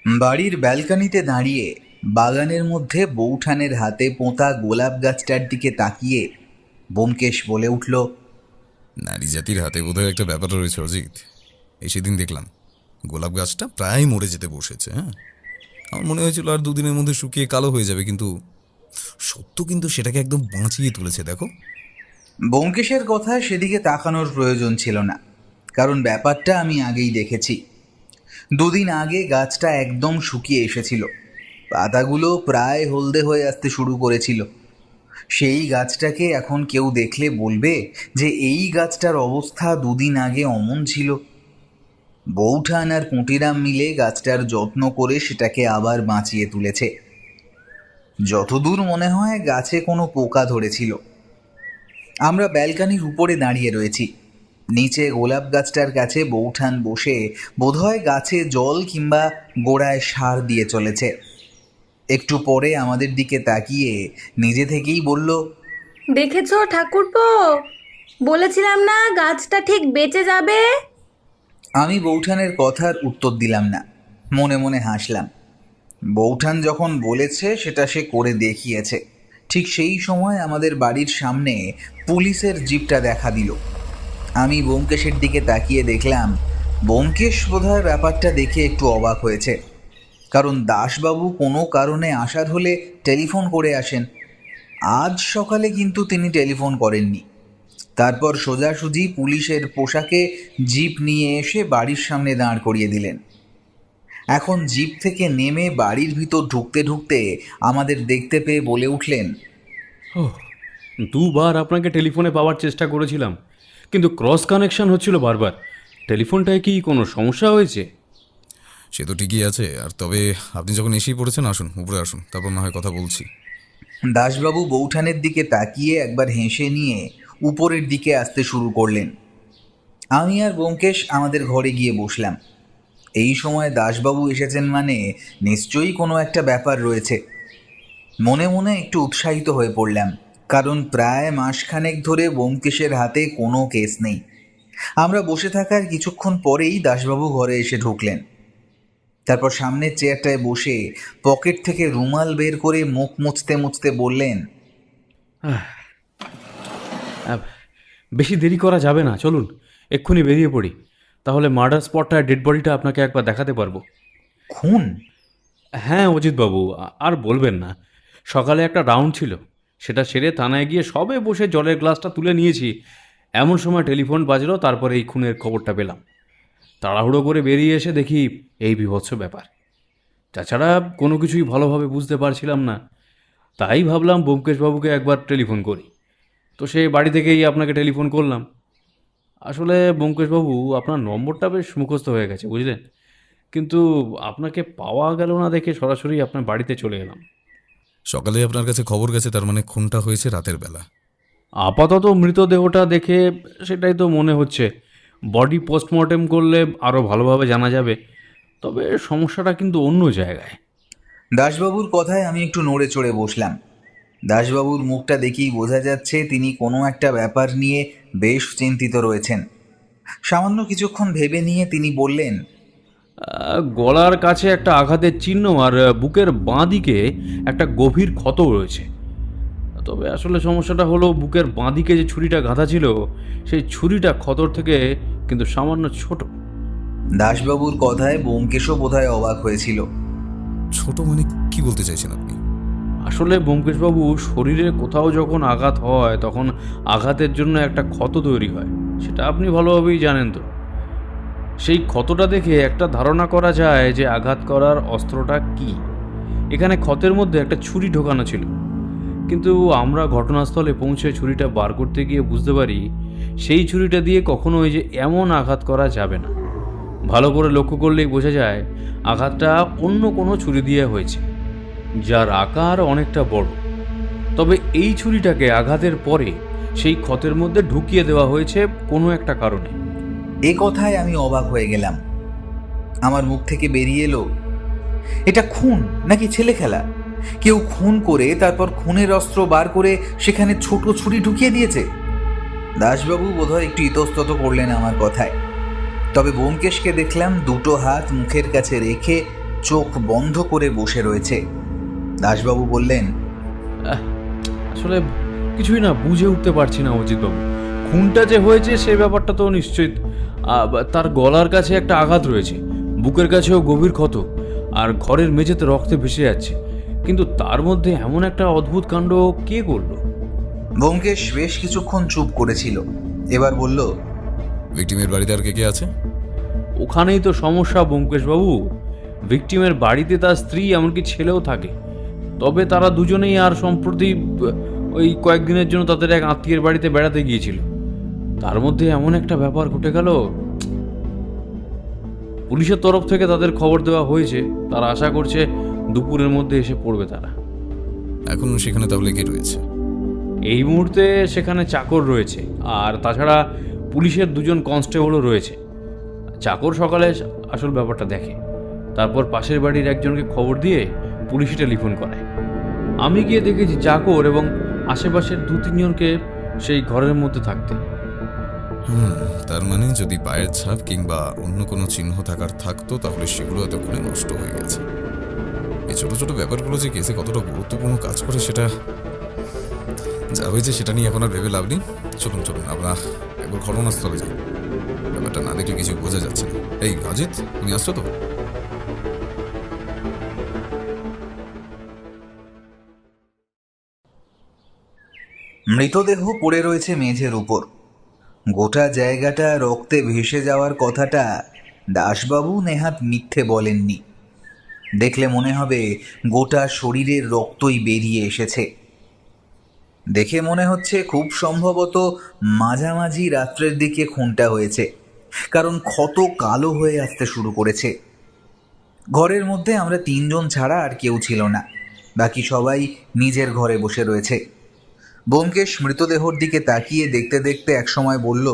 বাড়ির ব্যালকনিতে দাঁড়িয়ে বাগানের মধ্যে বৌঠানের হাতে পোঁতা গোলাপ গাছটার দিকে তাকিয়ে ব্যোমকেশ বলে উঠল, নারী জাতির হাতে বোধহয় একটা ব্যাপার রয়েছে অজিত। এই সেদিন দেখলাম গোলাপ গাছটা প্রায় মরে যেতে বসেছে। হ্যাঁ, আমার মনে হয়েছিল আর দুদিনের মধ্যে শুকিয়ে কালো হয়ে যাবে, কিন্তু সত্য কিন্তু সেটাকে একদম বাঁচিয়ে তুলেছে। দেখো, ব্যোমকেশের কথা সেদিকে তাকানোর প্রয়োজন ছিল না, কারণ ব্যাপারটা আমি আগেই দেখেছি। দুদিন আগে গাছটা একদম শুকিয়ে এসেছিল, পাতাগুলো প্রায় হলদে হয়ে আসতে শুরু করেছিল। সেই গাছটাকে এখন কেউ দেখলে বলবে যে এই গাছটার অবস্থা দুদিন আগে অমন ছিল। বৌঠান আর পুঁটিরাম মিলে গাছটার যত্ন করে সেটাকে আবার বাঁচিয়ে তুলেছে। যতদূর মনে হয় গাছে কোনো পোকা ধরেছিল। আমরা ব্যালকনির উপরে দাঁড়িয়ে রয়েছি। নিচে গোলাপ গাছটার কাছে বৌঠান বসে বোধহয় গাছে জল কিংবা গোড়ায় সার দিয়ে চলেছে। একটু পরে আমাদের দিকে তাকিয়ে নিজে থেকেই বলল, দেখেছো ঠাকুরপো, বলেছিলাম না গাছটা ঠিক বেঁচে যাবে। আমি বৌঠানের কথার উত্তর দিলাম না, মনে মনে হাসলাম। বৌঠান যখন বলেছে সেটা সে করে দেখিয়েছে। ঠিক সেই সময় আমাদের বাড়ির সামনে পুলিশের জিপটা দেখা দিল। আমি ব্যোমকেশের দিকে তাকিয়ে দেখলাম ব্যোমকেশ বোধহয় ব্যাপারটা দেখে একটু অবাক হয়েছে, কারণ দাশবাবু কোনো কারণে আসার হলে টেলিফোন করে আসেন। আজ সকালে কিন্তু তিনি টেলিফোন করেননি। তারপর সোজাসুজি পুলিশের পোশাকে জিপ নিয়ে এসে বাড়ির সামনে দাঁড় করিয়ে দিলেন। এখন জিপ থেকে নেমে বাড়ির ভিতর ঢুকতে ঢুকতে আমাদের দেখতে পেয়ে বলে উঠলেন, দুবার আপনাকে টেলিফোনে পাওয়ার চেষ্টা করেছিলাম, কিন্তু ক্রস কানেকশন হচ্ছিল বারবার। টেলিফোনটায় কি কোনো সমস্যা হয়েছে? সে তো ঠিকই আছে। আর তবে আপনি যখন এসেই পড়েছেন, আসুন উপরে আসুন, তারপর না হয় কথা বলছি। দাশবাবু বৌঠানের দিকে তাকিয়ে একবার হেসে নিয়ে উপরের দিকে আসতে শুরু করলেন। আমি আর ব্যোমকেশ আমাদের ঘরে গিয়ে বসলাম। এই সময় দাশবাবু এসেছেন মানে নিশ্চয়ই কোনো একটা ব্যাপার রয়েছে। মনে মনে একটু উৎসাহিত হয়ে পড়লাম, কারণ প্রায় মাসখানেক ধরে ব্যোমকেশের হাতে কোনো কেস নেই। আমরা বসে থাকার কিছুক্ষণ পরেই দাশবাবু ঘরে এসে ঢুকলেন। তারপর সামনের চেয়ারটায় বসে পকেট থেকে রুমাল বের করে মুখ মুছতে মুছতে বললেন, বেশি দেরি করা যাবে না, চলুন এক্ষুনি বেরিয়ে পড়ি। তাহলে মার্ডার স্পটটা, ডেড বডিটা আপনাকে একবার দেখাতে পারবো। খুন? হ্যাঁ অজিতবাবু, আর বলবেন না। সকালে একটা রাউন্ড ছিল, সেটা সেরে থানায় গিয়ে সবে বসে জলের গ্লাসটা তুলে নিয়েছি, এমন সময় টেলিফোন বাজলো। তারপরে এই খুনের খবরটা পেলাম। তাড়াহুড়ো করে বেরিয়ে এসে দেখি এই বীভৎস ব্যাপার। তাছাড়া কোনো কিছুই ভালোভাবে বুঝতে পারছিলাম না, তাই ভাবলাম ব্যোমকেশবাবুকে একবার টেলিফোন করি। তো সে বাড়ি থেকেই আপনাকে টেলিফোন করলাম। আসলে ব্যোমকেশবাবু, আপনার নম্বরটা বেশ মুখস্থ হয়ে গেছে, বুঝলেন, কিন্তু আপনাকে পাওয়া গেল না দেখে সরাসরি আপনার বাড়িতে চলে এলাম। সকালে আপনার কাছে খবর গেছে, তার মানে খুনটা হয়েছে রাতের বেলা। আপাতত মৃতদেহটা দেখে সেটাই তো মনে হচ্ছে। বডি পোস্টমর্টেম করলে আরও ভালোভাবে জানা যাবে, তবে সমস্যাটা কিন্তু অন্য জায়গায়। দাশবাবুর কথায় আমি একটু নড়ে চড়ে বসলাম। দাশবাবুর মুখটা দেখেই বোঝা যাচ্ছে তিনি কোনো একটা ব্যাপার নিয়ে বেশ চিন্তিত রয়েছেন। সামান্য কিছুক্ষণ ভেবে নিয়ে তিনি বললেন, গলার কাছে একটা আঘাতের চিহ্ন আর বুকের বাঁ দিকে একটা গভীর ক্ষত রয়েছে। তবে আসলে সমস্যাটা হলো, বুকের বাঁ দিকে যে ছুরিটা গাঁথা ছিল, সেই ছুরিটা ক্ষতর থেকে কিন্তু সামান্য ছোট। দাশবাবুর কথায় ব্যোমকেশও বোধহয় অবাক হয়েছিল। ছোট মানে কি বলতে চাইছেন আপনি? আসলে ব্যোমকেশবাবু, শরীরে কোথাও যখন আঘাত হয় তখন আঘাতের জন্য একটা ক্ষত তৈরি হয়, সেটা আপনি ভালোভাবেই জানেন। তো সেই ক্ষতটা দেখে একটা ধারণা করা যায় যে আঘাত করার অস্ত্রটা কি। এখানে ক্ষতের মধ্যে একটা ছুরি ঢোকানো ছিল, কিন্তু আমরা ঘটনাস্থলে পৌঁছে ছুরিটা বার করতে গিয়ে বুঝতে পারি সেই ছুরিটা দিয়ে কখনো ওই যে এমন আঘাত করা যাবে না। ভালো করে লক্ষ্য করলেই বোঝা যায় আঘাতটা অন্য কোনো ছুরি দিয়ে হয়েছে, যার আকার অনেকটা বড়। তবে এই ছুরিটাকে আঘাতের পরে সেই ক্ষতের মধ্যে ঢুকিয়ে দেওয়া হয়েছে কোনো একটা কারণে। এ কথায় আমি অবাক হয়ে গেলাম। আমার মুখ থেকে বেরিয়ে এলো, এটা খুন নাকি ছেলে খেলা? কেউ খুন করে তারপর খুনের অস্ত্র বার করে সেখানে ছোট ছুরি ঢুকিয়ে দিয়েছে। দাশবাবু বোধহয় একটু ইতস্তত করলেন আমার কথায়। তবে ব্যোমকেশকে দেখলাম দুটো হাত মুখের কাছে রেখে চোখ বন্ধ করে বসে রয়েছে। দাসবাবু বললেন, আসলে কিছুই না বুঝে উঠতে পারছি না অজিতবাবু। খুনটা যে হয়েছে সে ব্যাপারটা তো নিশ্চিত। তার গলার কাছে একটা আঘাত রয়েছে, বুকের কাছেও গভীর ক্ষত, আর ঘরের মেঝেতে রক্তে ভেসে যাচ্ছে। কিন্তু তার মধ্যে এমন একটা অদ্ভুত কাণ্ড কে করলো? ব্যোমকেশ বেশ কিছুক্ষণ চুপ করেছিল, এবার বলল, ভিকটিমের বাড়িতে আর কে কে আছে? ওখানেই তো সমস্যা ব্যোমকেশবাবু। ভিকটিমের বাড়িতে তার স্ত্রী এমনকি ছেলেও থাকে। তবে তারা দুজনেই আর সম্প্রতি ওই কয়েকদিনের জন্য তাদের এক আত্মীয়ের বাড়িতে বেড়াতে গিয়েছিল। তার মধ্যে এমন একটা ব্যাপার ঘটে গেল। পুলিশের তরফ থেকে তাদের খবর দেওয়া হয়েছে, তারা আশা করছে দুপুরের মধ্যে এসে পড়বে তারা। এখন সেখানে তাহলে কে রয়েছে? এই মুহূর্তে সেখানে চাকর রয়েছে, আর তাছাড়া পুলিশের দুজন কনস্টেবলও রয়েছে। চাকর সকালে আসল ব্যাপারটা দেখে, তারপর পাশের বাড়ির একজনকে খবর দিয়ে পুলিশে টেলিফোন করায়। আমি গিয়ে দেখেছি চাকর এবং আশেপাশের 2-3 জনকে সেই ঘরের মধ্যে থাকতে। তার মানে যদি পায়ের ছাপ কিংবা অন্য কোনো চিহ্ন থাকার থাকতো তাহলে সেগুলো এতক্ষণে নষ্ট হয়ে গেছে। এই ছোট ছোট ব্যাপারগুলো যে কেসে কতটা গুরুত্বপূর্ণ কাজ করে সেটা যা হয়েছে সেটা নিয়ে এখন আর ভেবে লাভ নেই। চলুন চলুন আমরা একবার ঘটনাস্থলে যাই। ব্যাপারটা না দেখলে কিছু বোঝা যাচ্ছে না। এই অজিত, তুমি আসছো তো? মৃতদেহ পড়ে রয়েছে মেঝের উপর। গোটা জায়গাটা রক্তে ভেসে যাওয়ার কথাটা দাসবাবু নেহাত মিথ্যে বলেননি। দেখলে মনে হবে গোটা শরীরের রক্তই বেরিয়ে এসেছে। দেখে মনে হচ্ছে খুব সম্ভবত মাঝামাঝি রাত্রের দিকে খুনটা হয়েছে, কারণ ক্ষত কালো হয়ে আসতে শুরু করেছে। ঘরের মধ্যে আমরা 3 জন ছাড়া আর কেউ ছিল না, বাকি সবাই নিজের ঘরে বসে রয়েছে। ব্যোমকেশ মৃতদেহর দিকে তাকিয়ে দেখতে দেখতে একসময় বলল,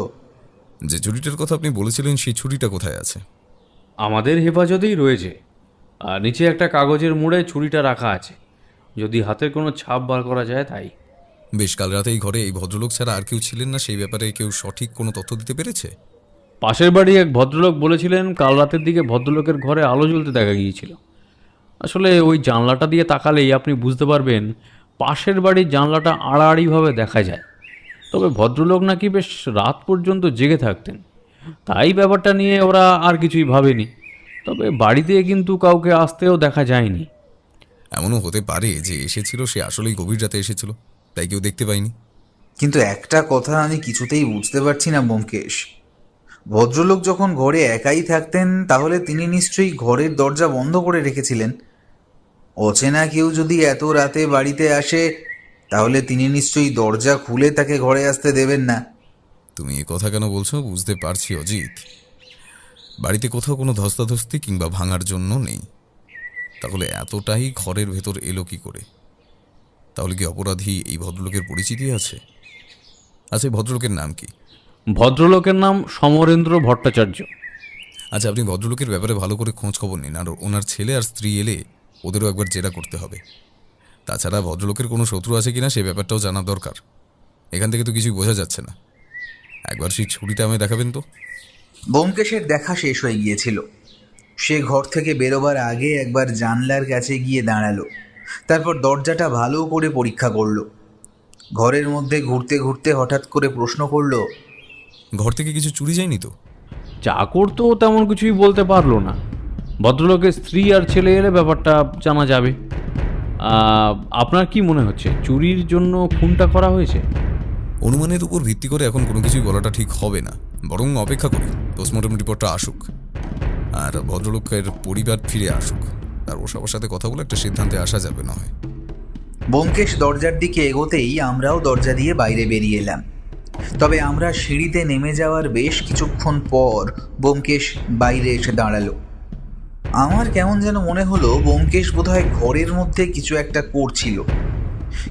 যে ছুরিটার কথা আপনি বলেছিলেন সেই ছুরিটা কোথায় আছে? আমাদের হেফাজতেই রয়েছে, আর নিচে একটা কাগজের মোড়ে ছুরিটা রাখা আছে, যদি হাতের কোনো ছাপ বার করা যায় তাই। বেশ, কাল রাতে এই ঘরে এই ভদ্রলোক ছাড়া আর কেউ ছিলেন না? সেই ব্যাপারে কেউ সঠিক কোনো তথ্য দিতে পেরেছে? পাশের বাড়ি এক ভদ্রলোক বলেছিলেন কাল রাতের দিকে ভদ্রলোকের ঘরে আলো জ্বলতে দেখা গিয়েছিল। আসলে ওই জানলাটা দিয়ে তাকালেই আপনি বুঝতে পারবেন পাশের বাড়ির জানলাটা আড়াআড়িভাবে দেখা যায়। তবে ভদ্রলোক নাকি বেশ রাত পর্যন্ত জেগে থাকতেন, তাই ব্যাপারটা নিয়ে ওরা আর কিছুই ভাবেনি। তবে বাড়িতে কিন্তু কাউকে আসতেও দেখা যায়নি। এমনও হতে পারে যে এসেছিল সে আসলেই গভীর রাতে এসেছিল, তাই কেউ দেখতে পায়নি। কিন্তু একটা কথা আমি কিছুতেই বুঝতে পারছি না ব্যোমকেশ। ভদ্রলোক যখন ঘরে একাই থাকতেন তাহলে তিনি নিশ্চয়ই ঘরের দরজা বন্ধ করে রেখেছিলেন। অচেনা কেউ যদি এত রাতে বাড়িতে আসে তাহলে তিনি নিশ্চয়ই দরজা খুলে তাকে ঘরে আসতে দেবেন না। তুমি এ কথা কেন বলছো বুঝতে পারছি অজিত। বাড়িতে কোথাও কোনো ধস্তাধস্তি কিংবা ভাঙার জন্য নেই, তাহলে এতটাই ঘরের ভেতর এলো কি করে? তাহলে কি অপরাধী এই ভদ্রলোকের পরিচিতি আছে? আচ্ছা, এই ভদ্রলোকের নাম কি? ভদ্রলোকের নাম সমরেন্দ্র ভট্টাচার্য। আচ্ছা, আপনি ভদ্রলোকের ব্যাপারে ভালো করে খোঁজ খবর নিন, আর ওনার ছেলে আর স্ত্রী এলে ওদেরও একবার জেরা করতে হবে। তাছাড়া ভদ্রলোকের কোনো শত্রু আছে কিনা সে ব্যাপারটাও জানা দরকার। এখান থেকে তো কিছুই বোঝা যাচ্ছে না। একবার সেই ছুরিটা আমায় দেখাবেন তো। ব্যোমকেশের দেখা শেষ হয়ে গিয়েছিল। সে ঘর থেকে বেরোবার আগে একবার জানলার কাছে গিয়ে দাঁড়ালো, তারপর দরজাটা ভালো করে পরীক্ষা করলো। ঘরের মধ্যে ঘুরতে ঘুরতে হঠাৎ করে প্রশ্ন করলো, ঘর থেকে কিছু চুরি যায়নি তো? চাকর তো তেমন কিছুই বলতে পারলো না। ভদ্রলোকের স্ত্রী আর ছেলে এলে ব্যাপারটা জানা যাবে। আপনার কি মনে হচ্ছে চুরির জন্য খুনটা করা হয়েছে? অনুমানের উপর ভিত্তি করে এখন কোনো কিছুই বলাটা ঠিক হবে না, বরং অপেক্ষা করি পোস্টমর্টম রিপোর্টটা আসুক আর ভদ্রলোকের পরিবার ফিরে আসুক, আর ওর সবার সাথে কথা বলে একটা সিদ্ধান্তে আসা যাবে না হয়। ব্যোমকেশ দরজার দিকে এগোতেই আমরাও দরজা দিয়ে বাইরে বেরিয়ে এলাম। তবে আমরা সিঁড়িতে নেমে যাওয়ার বেশ কিছুক্ষণ পর ব্যোমকেশ বাইরে এসে দাঁড়ালো। আমার কেমন যেন মনে হলো ব্যোমকেশ বোধহয় ঘরের মধ্যে কিছু একটা করছিল,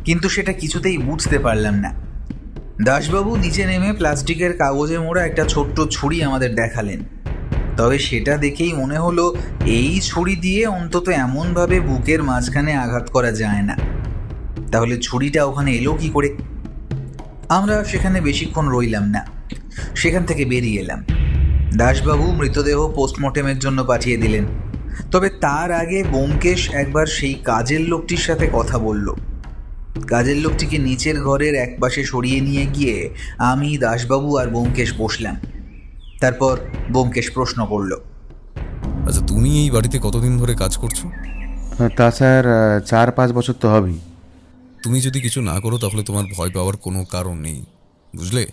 কিন্তু সেটা কিছুতেই বুঝতে পারলাম না। দাসবাবু নিচে নেমে প্লাস্টিকের কাগজে মোড়া একটা ছোট্ট ছুরি আমাদের দেখালেন। তবে সেটা দেখেই মনে হলো এই ছুরি দিয়ে অন্তত এমনভাবে বুকের মাঝখানে আঘাত করা যায় না। তাহলে ছুরিটা ওখানে এলো কি করে? আমরা সেখানে বেশিক্ষণ রইলাম না, সেখান থেকে বেরিয়ে এলাম। দাসবাবু মৃতদেহ পোস্টমর্টেমের জন্য পাঠিয়ে দিলেন। তবে তার আগে ব্যোমকেশ একবার সেই কাজের লোকটির সাথে কথা বলল। কাজের লোকটিকে নিচের ঘরের একপাশে সরিয়ে নিয়ে গিয়ে আমি, দাসবাবু আর ব্যোমকেশ বসলাম। তারপর ব্যোমকেশ প্রশ্ন করল, আচ্ছা, তুমি এই বাড়িতে কতদিন ধরে কাজ করছো? তা স্যার 4-5 বছর তো হবেই। তুমি যদি কিছু না করো তাহলে তোমার ভয় পাওয়ার কোনো কারণ নেই, বুঝলে?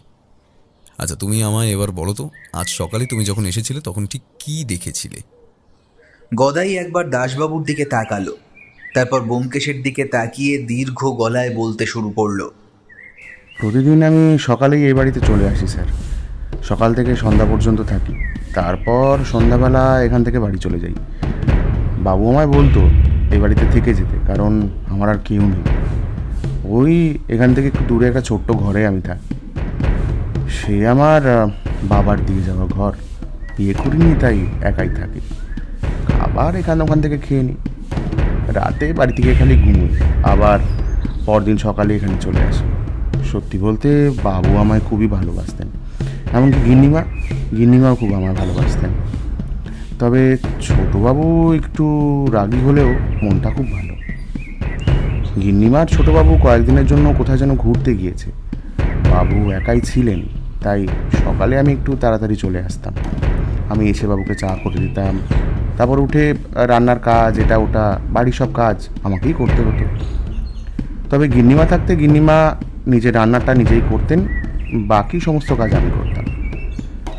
আচ্ছা, তুমি আমায় এবার বলো তো, আজ সকালে তুমি যখন এসেছিলে তখন ঠিক কী দেখেছিলে? গদাই একবার দাসবাবুর দিকে তাকালো, তারপর ব্যোমকেশের দিকে তাকিয়ে দীর্ঘ গলায় বলতে শুরু করলো, প্রতিদিন আমি সকালেই এই বাড়িতে চলে আসি স্যার। সকাল থেকে সন্ধ্যা পর্যন্ত থাকি, তারপর সন্ধ্যাবেলা এখান থেকে বাড়ি চলে যাই। বাবু আমায় বলতো এই বাড়িতে থেকে যেতে, কারণ আমার আর কেউ নেই। ওই এখান থেকে একটু দূরে একটা ছোট্ট ঘরে আমি থাকি। সে আমার বাবার দিয়ে যাওয়া ঘর, বিয়ে করিনি তাই একাই থাকি। খাবার ওখান থেকে খেয়ে নিই, রাতে বাড়ি থেকে খালি ঘুমোই, আবার পরদিন সকালে এখানে চলে আসি। সত্যি বলতে বাবু আমায় খুবই ভালোবাসতেন, এমনকি গিন্নিমাও খুব আমায় ভালোবাসতেন। তবে ছোটবাবু একটু রাগী হলেও মনটা খুব ভালো। গিন্নিমার ছোটবাবু কয়েকদিনের জন্য কোথায় যেন ঘুরতে গিয়েছে। বাবু একাই ছিলেন, তাই সকালে আমি একটু তাড়াতাড়ি চলে আসতাম। আমি এসে বাবুকে চা করে দিতাম, তারপর উঠে রান্নার কাজ, এটা ওটা বাড়ির সব কাজ আমাকেই করতে হতো। তবে গিন্নিমা থাকতে গিন্নিমা নিজের রান্নাটা নিজেই করতেন, বাকি সমস্ত কাজ আমি করতাম।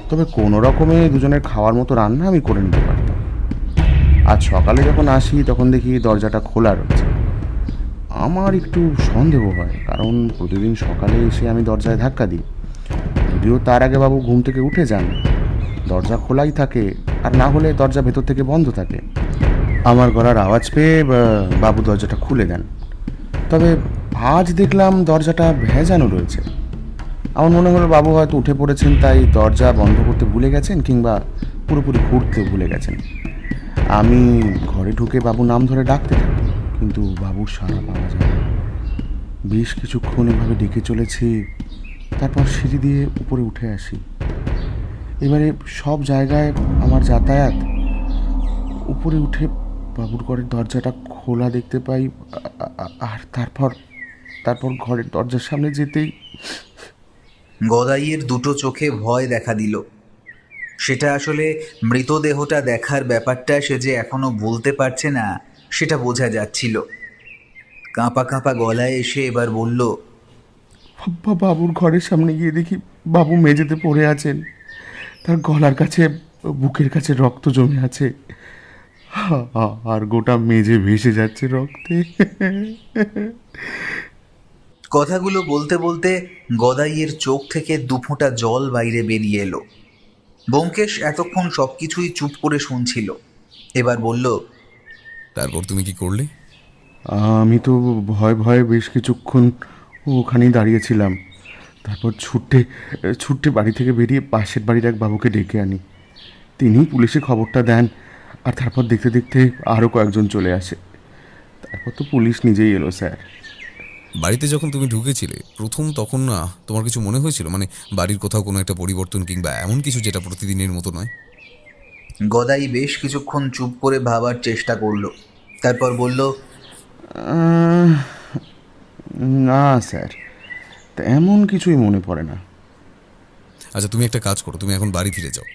তবে কোনো রকমে দুজনের খাওয়ার মতো রান্না আমি করে নিতে পারতাম। আজ সকালে যখন আসি তখন দেখি দরজাটা খোলা রয়েছে। আমার একটু সন্দেহ হয়, কারণ প্রতিদিন সকালে এসে আমি দরজায় ধাক্কা দিই। যদিও তার আগে বাবু ঘুম থেকে উঠে যান, দরজা খোলাই থাকে, আর না হলে দরজা ভেতর থেকে বন্ধ থাকে। আমার গলার আওয়াজ পেয়ে বাবু দরজাটা খুলে দেন। তবে আজ দেখলাম দরজাটা ভেজানো রয়েছে। আমার মনে হলো বাবু হয়তো উঠে পড়েছেন, তাই দরজা বন্ধ করতে ভুলে গেছেন, কিংবা পুরোপুরি ঘুরতে ভুলে গেছেন। আমি ঘরে ঢুকে বাবু নাম ধরে ডাকতে থাকি, কিন্তু বাবুর সাড়া পাওয়া যায় না। বেশ কিছুক্ষণ এভাবে ডেকে চলেছি, তারপর সিঁড়ি দিয়ে উপরে উঠে আসি। এবারে সব জায়গায় আমার যাতায়াত। উপরে উঠে বাবুর ঘরের দরজাটা খোলা দেখতে পাই, আর তারপর ঘরের দরজার সামনে যেতেই গদাইয়ের দুটো চোখে ভয় দেখা দিল। সেটা আসলে মৃতদেহটা দেখার ব্যাপারটা সে যে এখনো বলতে পারছে না, সেটা বোঝা যাচ্ছিল। কাঁপা কাঁপা গলায় এসে এবার বলল, বাবুর ঘরের সামনে গিয়ে দেখি বাবু মেঝেতে পড়ে আছেন। তার গলার কাছে, বুকের কাছে রক্ত জমে আছে, আর গোটা মেঝে ভেসে যাচ্ছে রক্তে। কথাগুলো বলতে বলতে গদাইয়ের চোখ থেকে দুফোঁটা জল বাইরে বেরিয়ে এলো। ব্যোমকেশ এতক্ষণ সবকিছুই চুপ করে শুনছিল। এবার বলল, তারপর তুমি কি করলে? আমি তো ভয়ে ভয়ে বেশ কিছুক্ষণ ওখানেই দাঁড়িয়েছিলাম। তারপর ছুটে বাড়ি থেকে বেরিয়ে পাশের বাড়ির এক বাবুকে ডেকে আনি। তিনি পুলিশে খবরটা দেন, আর তারপর দেখতে দেখতে আরও কয়েকজন চলে আসে। তারপর তো পুলিশ নিজেই এলো স্যার। বাড়িতে যখন তুমি ঢুকেছিলে প্রথম, তখন না তোমার কিছু মনে হয়েছিল, মানে বাড়ির কোথাও কোনো একটা পরিবর্তন কিংবা এমন কিছু যেটা প্রতিদিনের মতো নয়? গদাই বেশ কিছুক্ষণ চুপ করে ভাবার চেষ্টা করলো, তারপর বলল, না স্যার, তেমন কিছুই মনে পড়ে না। আচ্ছা, তুমি একটা কাজ করো, তুমি এখন বাড়ি ফিরে যাও।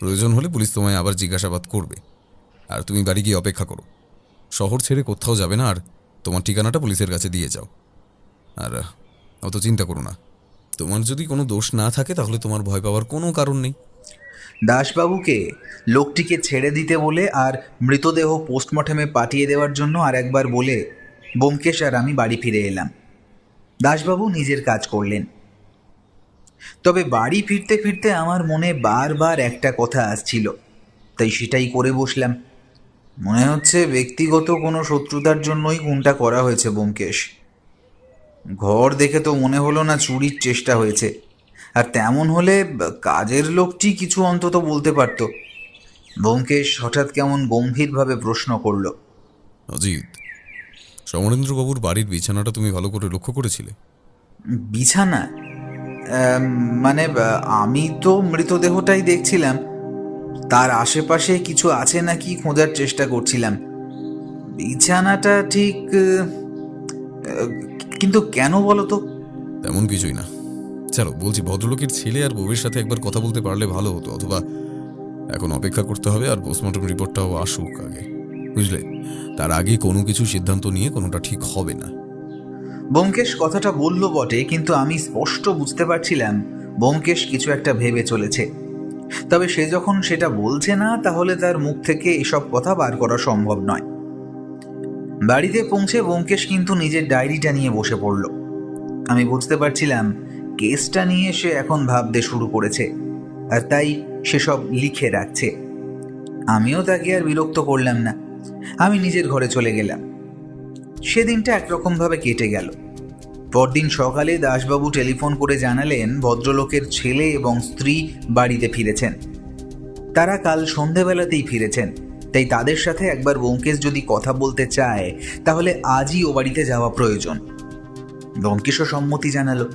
প্রয়োজন হলে পুলিশ তোমায় আবার জিজ্ঞাসাবাদ করবে, আর তুমি বাড়ি গিয়ে অপেক্ষা করো। শহর ছেড়ে কোথাও যাবে না, আর তোমার ঠিকানাটা পুলিশের কাছে দিয়ে যাও। আর অত চিন্তা করো না, তোমার যদি কোনো দোষ না থাকে তাহলে তোমার ভয় পাওয়ার কোনো কারণ নেই। দাসবাবুকে লোকটিকে ছেড়ে দিতে বলে আর মৃতদেহ পোস্টমর্টমে পাঠিয়ে দেওয়ার জন্য আর একবার বলে ব্যোমকেশ আর আমি বাড়ি ফিরে এলাম। দাসবাবু নিজের কাজ করলেন। তবে বাড়ি ফিরতে ফিরতে আমার মনে বারবার একটা কথা আসছিল, তাই সেটাই করে বসলাম। মনে হচ্ছে ব্যক্তিগত কোনো শত্রুতার জন্যই খুনটা করা হয়েছে ব্যোমকেশ। ঘর দেখে তো মনে হলো না চুরির চেষ্টা হয়েছে, আর তেমন হলে কাজের লোকটি কিছু অন্তত বলতে পারত। ব্যোমকেশ হঠাৎ কেমন গম্ভীরভাবে প্রশ্ন করল, অজিত, সমরেন্দ্রবাবুর বাড়ির বিছানাটা তুমি ভালো করে লক্ষ্য করেছিলে? বিছানা? মানে আমি তো মৃতদেহটাই দেখছিলাম, তার আশেপাশে কিছু আছে নাকি খোঁজার চেষ্টা করছিলাম। বিছানাটা ঠিক কিন্তু কেন বলো তো? তেমন কিছুই না। চলো বলছি, ভদ্রলোকের ছেলে আর বউয়ের সাথে একবার কথা বলতে পারলে ভালো হতো, অথবা এখন অপেক্ষা করতে হবে আর পোস্টমর্টম রিপোর্টটাও আসুক আগে, বুঝলে? তার আগে কোনো কিছু সিদ্ধান্ত নিয়ে কোনোটা ঠিক হবে না। ব্যোমকেশ কথাটা বলল বটে, কিন্তু আমি স্পষ্ট বুঝতে পারছিলাম ব্যোমকেশ কিছু একটা ভেবে চলেছে। তবে সে যখন সেটা বলছে না, তাহলে তার মুখ থেকে এসব কথা বার করা সম্ভব নয়। বাড়িতে পৌঁছে ব্যোমকেশ কিন্তু নিজের ডায়েরিটা নিয়ে বসে পড়ল। আমি বুঝতে পারছিলাম কেসটা নিয়ে সে এখন ভাবতে শুরু করেছে, আর তাই সেসব লিখে রাখছে। আমিও তাকে আর বিরক্ত করলাম না, আমি নিজের ঘরে চলে গেলাম। সেদিনটা একরকমভাবে কেটে গেল। পরদিন সকালে দাসবাবু টেলিফোন করে জানালেন ভদ্রলোকের ছেলে এবং স্ত্রী বাড়িতে ফিরেছেন। তারা কাল সন্ধেবেলাতেই ফিরেছেন, তাই তাদের সাথে একবার ব্যোমকেশ যদি কথা বলতে চায় তাহলে আজই ও বাড়িতে যাওয়া প্রয়োজন। ব্যোমকেশও সম্মতি জানালো।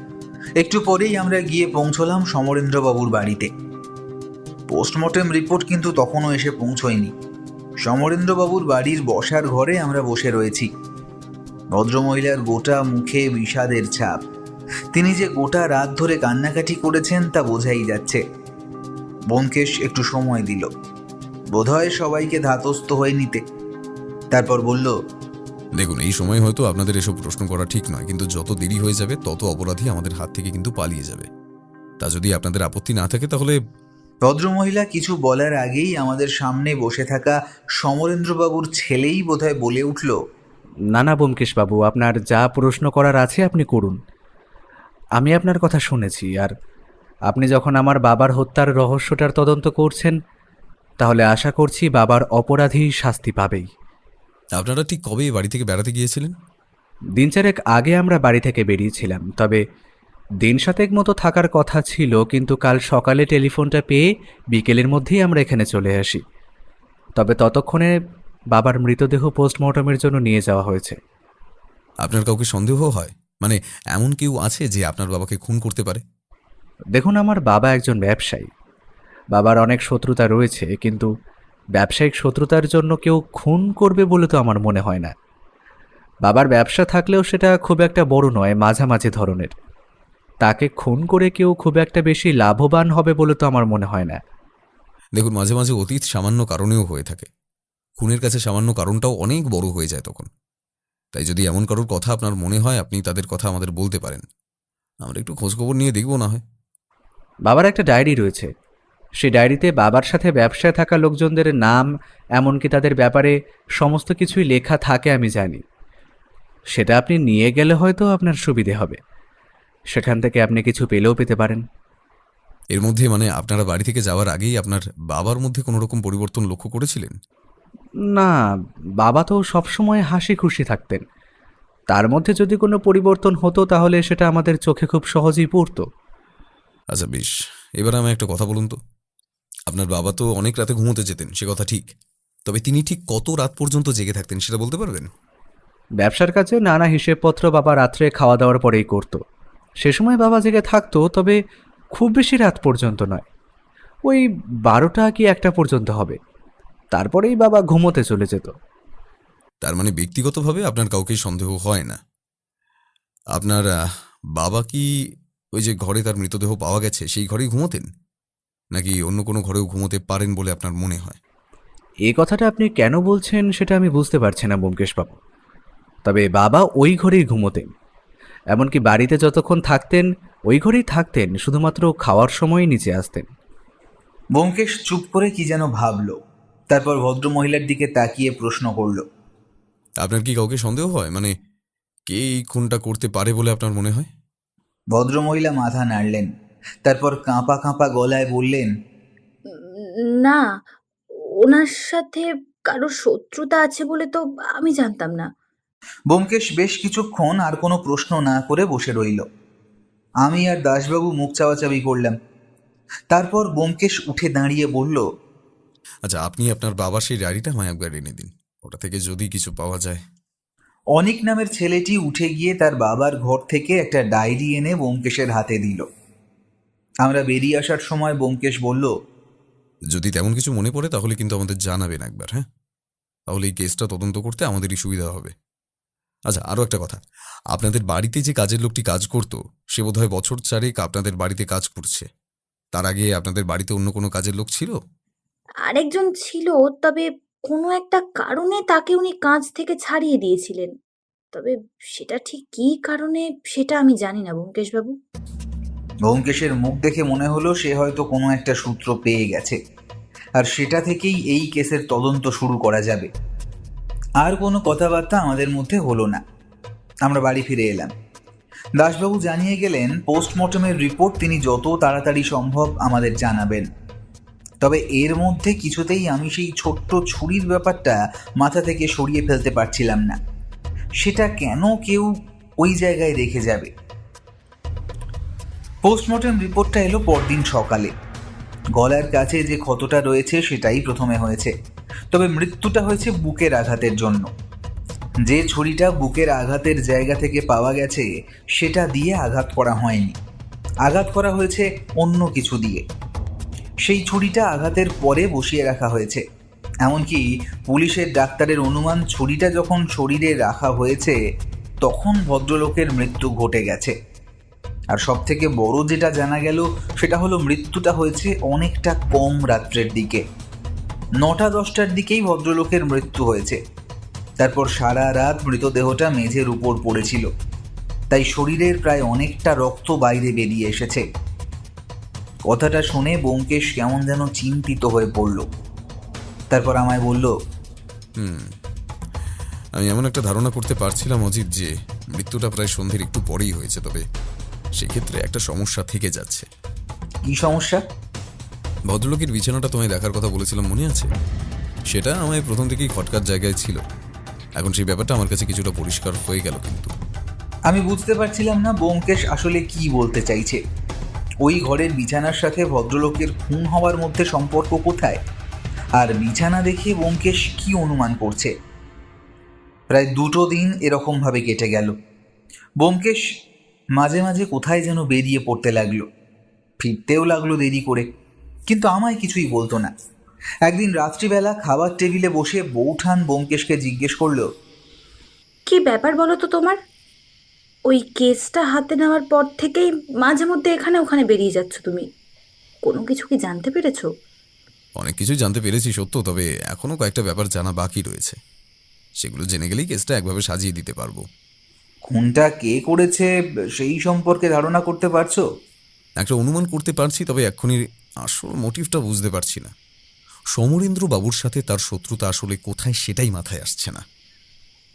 একটু পরেই আমরা গিয়ে পৌঁছলাম সমরেন্দ্রবাবুর বাড়িতে। পোস্টমর্টেম রিপোর্ট কিন্তু তখনও এসে পৌঁছয়নি। সমরেন্দ্রবাবুর বাড়ির বসার ঘরে আমরা বসে রয়েছি। ভদ্রমহিলার গোটা মুখে বিষাদের ছাপ। তিনি যে গোটা রাত ধরে কান্নাকাটি করেছেন তা বোঝাই যাচ্ছে। ব্যোমকেশ একটু সময় দিল, বোধহয় সবাইকে ধাতস্থ হয়ে নিতে। তারপর বলল, দেখুন, এই সময় হয়তো আপনাদের এসব প্রশ্ন করা ঠিক নয়, কিন্তু যত দেরি হয়ে যাবে তত অপরাধী আমাদের হাত থেকে কিন্তু পালিয়ে যাবে। তা যদি আপনাদের আপত্তি না থাকে তাহলে। ভদ্রমহিলা কিছু বলার আগেই আমাদের সামনে বসে থাকা সমরেন্দ্রবাবুর ছেলেই বোধহয় বলে উঠল, না না ব্যোমকেশবাবু, আপনার যা প্রশ্ন করার আছে আপনি করুন। আমি আপনার কথা শুনেছি, আর আপনি যখন আমার বাবার হত্যার রহস্যটার তদন্ত করছেন, তাহলে আশা করছি বাবার অপরাধী শাস্তি পাবেই। আপনারা ঠিক কবে বাড়ি থেকে বেড়াতে গিয়েছিলেন? দিন চারেক আগে আমরা বাড়ি থেকে বেরিয়েছিলাম, তবে দিন সাতেক মতো থাকার কথা ছিল, কিন্তু কাল সকালে টেলিফোনটা পেয়ে বিকেলের মধ্যেই আমরা এখানে চলে আসি। তবে ততক্ষণে বাবার মৃতদেহ পোস্টমর্টমের জন্য নিয়ে যাওয়া হয়েছে। আপনার কাউকে সন্দেহ হয়? মানে এমন কেউ আছে যে আপনার বাবাকে খুন করতে পারে? দেখুন, আমার বাবা একজন ব্যবসায়ী। বাবার অনেক শত্রুতা রয়েছে, কিন্তু ব্যবসায়িক শত্রুতার জন্য কেউ খুন করবে বলে তো আমার মনে হয় না। বাবার ব্যবসা থাকলেও সেটা খুব একটা বড় নয়, মাঝামাঝি ধরনের। তাকে খুন করে কেউ খুব একটা বেশি লাভবান হবে বলে তো আমার মনে হয় না। দেখুন, মাঝে মাঝে অতীত সামান্য কারণেও হয়ে থাকে। খুনের কাছে সামান্য কারণটাও অনেক বড় হয়ে যায় তখন। তাই যদি এমন কারোর কথা আপনার মনে হয়, আপনি তাদের কথা আমাদের বলতে পারেন। আমরা একটু খোঁজখবর নিয়ে দেখব না হয়। বাবার একটা ডায়েরি রয়েছে। সেই ডায়েরিতে বাবার সাথে ব্যবসায় থাকা লোকজনদের নাম, এমনকি তাদের ব্যাপারে সমস্ত কিছুই লেখা থাকে আমি জানি। সেটা আপনি নিয়ে গেলে হয়তো আপনার সুবিধে হবে। সেখান থেকে আপনি কিছু পেলেও পেতে পারেন। এর মধ্যে মানে আপনারা বাড়ি থেকে যাওয়ার আগেই আপনার বাবার মধ্যে কোনো রকম পরিবর্তন লক্ষ্য করেছিলেন? না, বাবা তো সবসময় হাসি খুশি থাকতেন। তার মধ্যে যদি কোনো পরিবর্তন হতো তাহলে সেটা আমাদের চোখে খুব সহজেই পড়তো। আচ্ছা বেশ, এবার আমি একটা কথা বলুন তো। আপনার বাবা তো অনেক রাতে ঘুমোতে যেতেন, সে কথা ঠিক। তবে তিনি ঠিক কত রাত পর্যন্ত জেগে থাকতেন সেটা বলতে পারবেন? ব্যবসার কাজে নানা হিসেবপত্র বাবা রাত্রে খাওয়া দাওয়ার পরেই করতো। সে সময় বাবা জেগে থাকতো, তবে খুব বেশি রাত পর্যন্ত নয়। ওই 12টা কি 1টা পর্যন্ত হবে, তারপরেই বাবা ঘুমোতে চলে যেত। তার মানে ব্যক্তিগতভাবে আপনার কাউকেই সন্দেহ হয় না। আপনার বাবা কি ওই যে ঘরে তার মৃতদেহ পাওয়া গেছে সেই ঘরেই ঘুমোতেন, নাকি অন্য কোনো ঘরেও ঘুমোতে পারেন বলে আপনার মনে হয়? এই কথাটা আপনি কেন বলছেন সেটা আমি বুঝতে পারছি না ব্যোমকেশবাবু। তবে বাবা ওই ঘরেই ঘুমোতেন, এমনকি বাড়িতে যতক্ষণ থাকতেন ওই ঘরেই থাকতেন, শুধুমাত্র খাওয়ার সময়ই নিচে আসতেন। ব্যোমকেশ চুপ করে কি যেন ভাবল, তারপর ভদ্রমহিলার দিকে তাকিয়ে প্রশ্ন করল, আপনার কি কাউকে সন্দেহ হয়? মানে কে এই খুনটা করতে পারে বলে আপনার মনে হয়? ভদ্রমহিলা মাথা নাড়লেন, তারপর কাঁপা কাঁপা গলায় বললেন, না, ওনার সাথে কারো শত্রুতা আছে বলে তো আমি জানতাম না। ব্যোমকেশ বেশ কিছুক্ষণ আর কোনো প্রশ্ন না করে বসে রইল। আমি আর দাসবাবু মুখ চাওয়াচাবি করলাম। তারপর ব্যোমকেশ উঠে দাঁড়িয়ে বলল, আচ্ছা, আপনি আপনার বাবার সেই ডায়েরিটা আমায় একবার এনে দিন। ওটা থেকে যদি কিছু পাওয়া যায়। অনিক নামের ছেলেটি উঠে গিয়ে তার বাবার ঘর থেকে একটা ডায়েরি এনে ব্যোমকেশের হাতে দিল। আমরা বেরিয়ে আসার সময় ব্যোমকেশ বলল, যদি তেমন কিছু মনে পড়ে তাহলে কিন্তু আমাদের জানাবেন একবার, হ্যাঁ? তাহলে এই কেসটা তদন্ত করতে আমাদেরই সুবিধা হবে। আচ্ছা, আরও একটা কথা, আপনাদের বাড়িতে যে কাজের লোকটি কাজ করতো সে বোধহয় বছর চারেক আপনাদের বাড়িতে কাজ করছে। তার আগে আপনাদের বাড়িতে অন্য কোনো কাজের লোক ছিল? আরেকজন ছিল, তবে কোনো একটা কারণে তাকে উনি কাজ থেকে ছাড়িয়ে দিয়েছিলেন। তবে সেটা ঠিক কী কারণে সেটা আমি জানি না ব্যোমকেশবাবু। ব্যোমকেশের মুখ দেখে মনে হলো সে হয়তো কোনো একটা সূত্র পেয়ে গেছে, আর সেটা থেকেই এই কেসের তদন্ত শুরু করা যাবে। আর কোনো কথাবার্তা আমাদের মধ্যে হলো না। আমরা বাড়ি ফিরে এলাম। দাসবাবু জানিয়ে গেলেন পোস্টমর্টমের রিপোর্ট তিনি যত তাড়াতাড়ি সম্ভব আমাদের জানাবেন। তবে এর মধ্যে কিছুতেই আমি সেই ছোট্ট ছুরির ব্যাপারটা মাথা থেকে সরিয়ে ফেলতে পারছিলাম না। সেটা কেন কেউ ওই জায়গায় রেখে যাবে? পোস্টমর্টম রিপোর্টটা এলো পরদিন সকালে। গলার কাছে যে ক্ষতটা রয়েছে সেটাই প্রথমে হয়েছে, তবে মৃত্যুটা হয়েছে বুকের আঘাতের জন্য। যে ছুরিটা বুকের আঘাতের জায়গা থেকে পাওয়া গেছে সেটা দিয়ে আঘাত করা হয়নি, আঘাত করা হয়েছে অন্য কিছু দিয়ে। সেই ছুরিটা আঘাতের পরে বসিয়ে রাখা হয়েছে। এমনকি পুলিশের ডাক্তারের অনুমান ছুরিটা যখন শরীরে রাখা হয়েছে তখন ভদ্রলোকের মৃত্যু ঘটে গেছে। আর সব থেকে বড় যেটা জানা গেল সেটা হলো মৃত্যুটা হয়েছে অনেকটা কম রাত্রের দিকে, 9টা-10টার দিকেই ভদ্রলোকের মৃত্যু হয়েছে। তারপর সারা রাত মৃতদেহটা মেঝের উপর পড়েছিল, তাই শরীরের প্রায় অনেকটা রক্ত বাইরে বেরিয়ে এসেছে। কথাটা শুনে ব্যোমকেশ কেমন যেন চিন্তিত হয়ে পড়ল। তারপর আমায় বলল, আমি এমন একটা ধারণা করতে পারছিলাম অজিত যে মৃত্যুটা প্রায় সন্ধ্যের একটু পরেই হয়েছে, তবে সেক্ষেত্রে একটা সমস্যা থেকে যাচ্ছে। কি সমস্যা? ভদ্রলোকের বিছানাটা তোমায় দেখার কথা বলেছিলাম, মনে আছে? সেটা আমায় প্রথম থেকেই খটকার জায়গায় ছিল। এখন সেই ব্যাপারটা আমার কাছে কিছুটা পরিষ্কার হয়ে গেল। কিন্তু আমি বুঝতে পারছিলাম না ব্যোমকেশ আসলে কি বলতে চাইছে। ওই ঘরের বিছানার সাথে ভদ্রলোকের খুন হওয়ার মধ্যে সম্পর্ক কোথায়? আর বিছানা দেখে ব্যোমকেশ কি অনুমান করছে? প্রায় 2টো দিন এরকমভাবে কেটে গেল। ব্যোমকেশ মাঝে মাঝে কোথায় যেন বেরিয়ে পড়তে লাগলো, ফিরতেও লাগলো দেরি করে, কিন্তু আমায় কিছুই বলতো না। একদিন রাত্রিবেলা খাবার টেবিলে বসে বৌঠান ব্যোমকেশকে জিজ্ঞেস করলো, কি ব্যাপার বলো তো তোমার? ওই কেসটা হাতে নেওয়ার পর থেকেই মাঝে মধ্যে এখানে ওখানে বেরিয়ে যাচ্ছ তুমি। কোনো কিছু কি জানতে পেরেছো? অনেক কিছুই জানতে পেরেছি সত্য, তবে এখনও কয়েকটা ব্যাপার জানা বাকি রয়েছে। সেগুলো জেনে গেলেই কেসটা একভাবে সাজিয়ে দিতে পারবো। খুনটা কে করেছে সেই সম্পর্কে ধারণা করতে পারছো? একটা অনুমান করতে পারছি, তবে এক্ষুনি আসল মোটিভটা বুঝতে পারছি না। সমরেন্দ্র বাবুর সাথে তার শত্রুতা আসলে কোথায় সেটাই মাথায় আসছে না।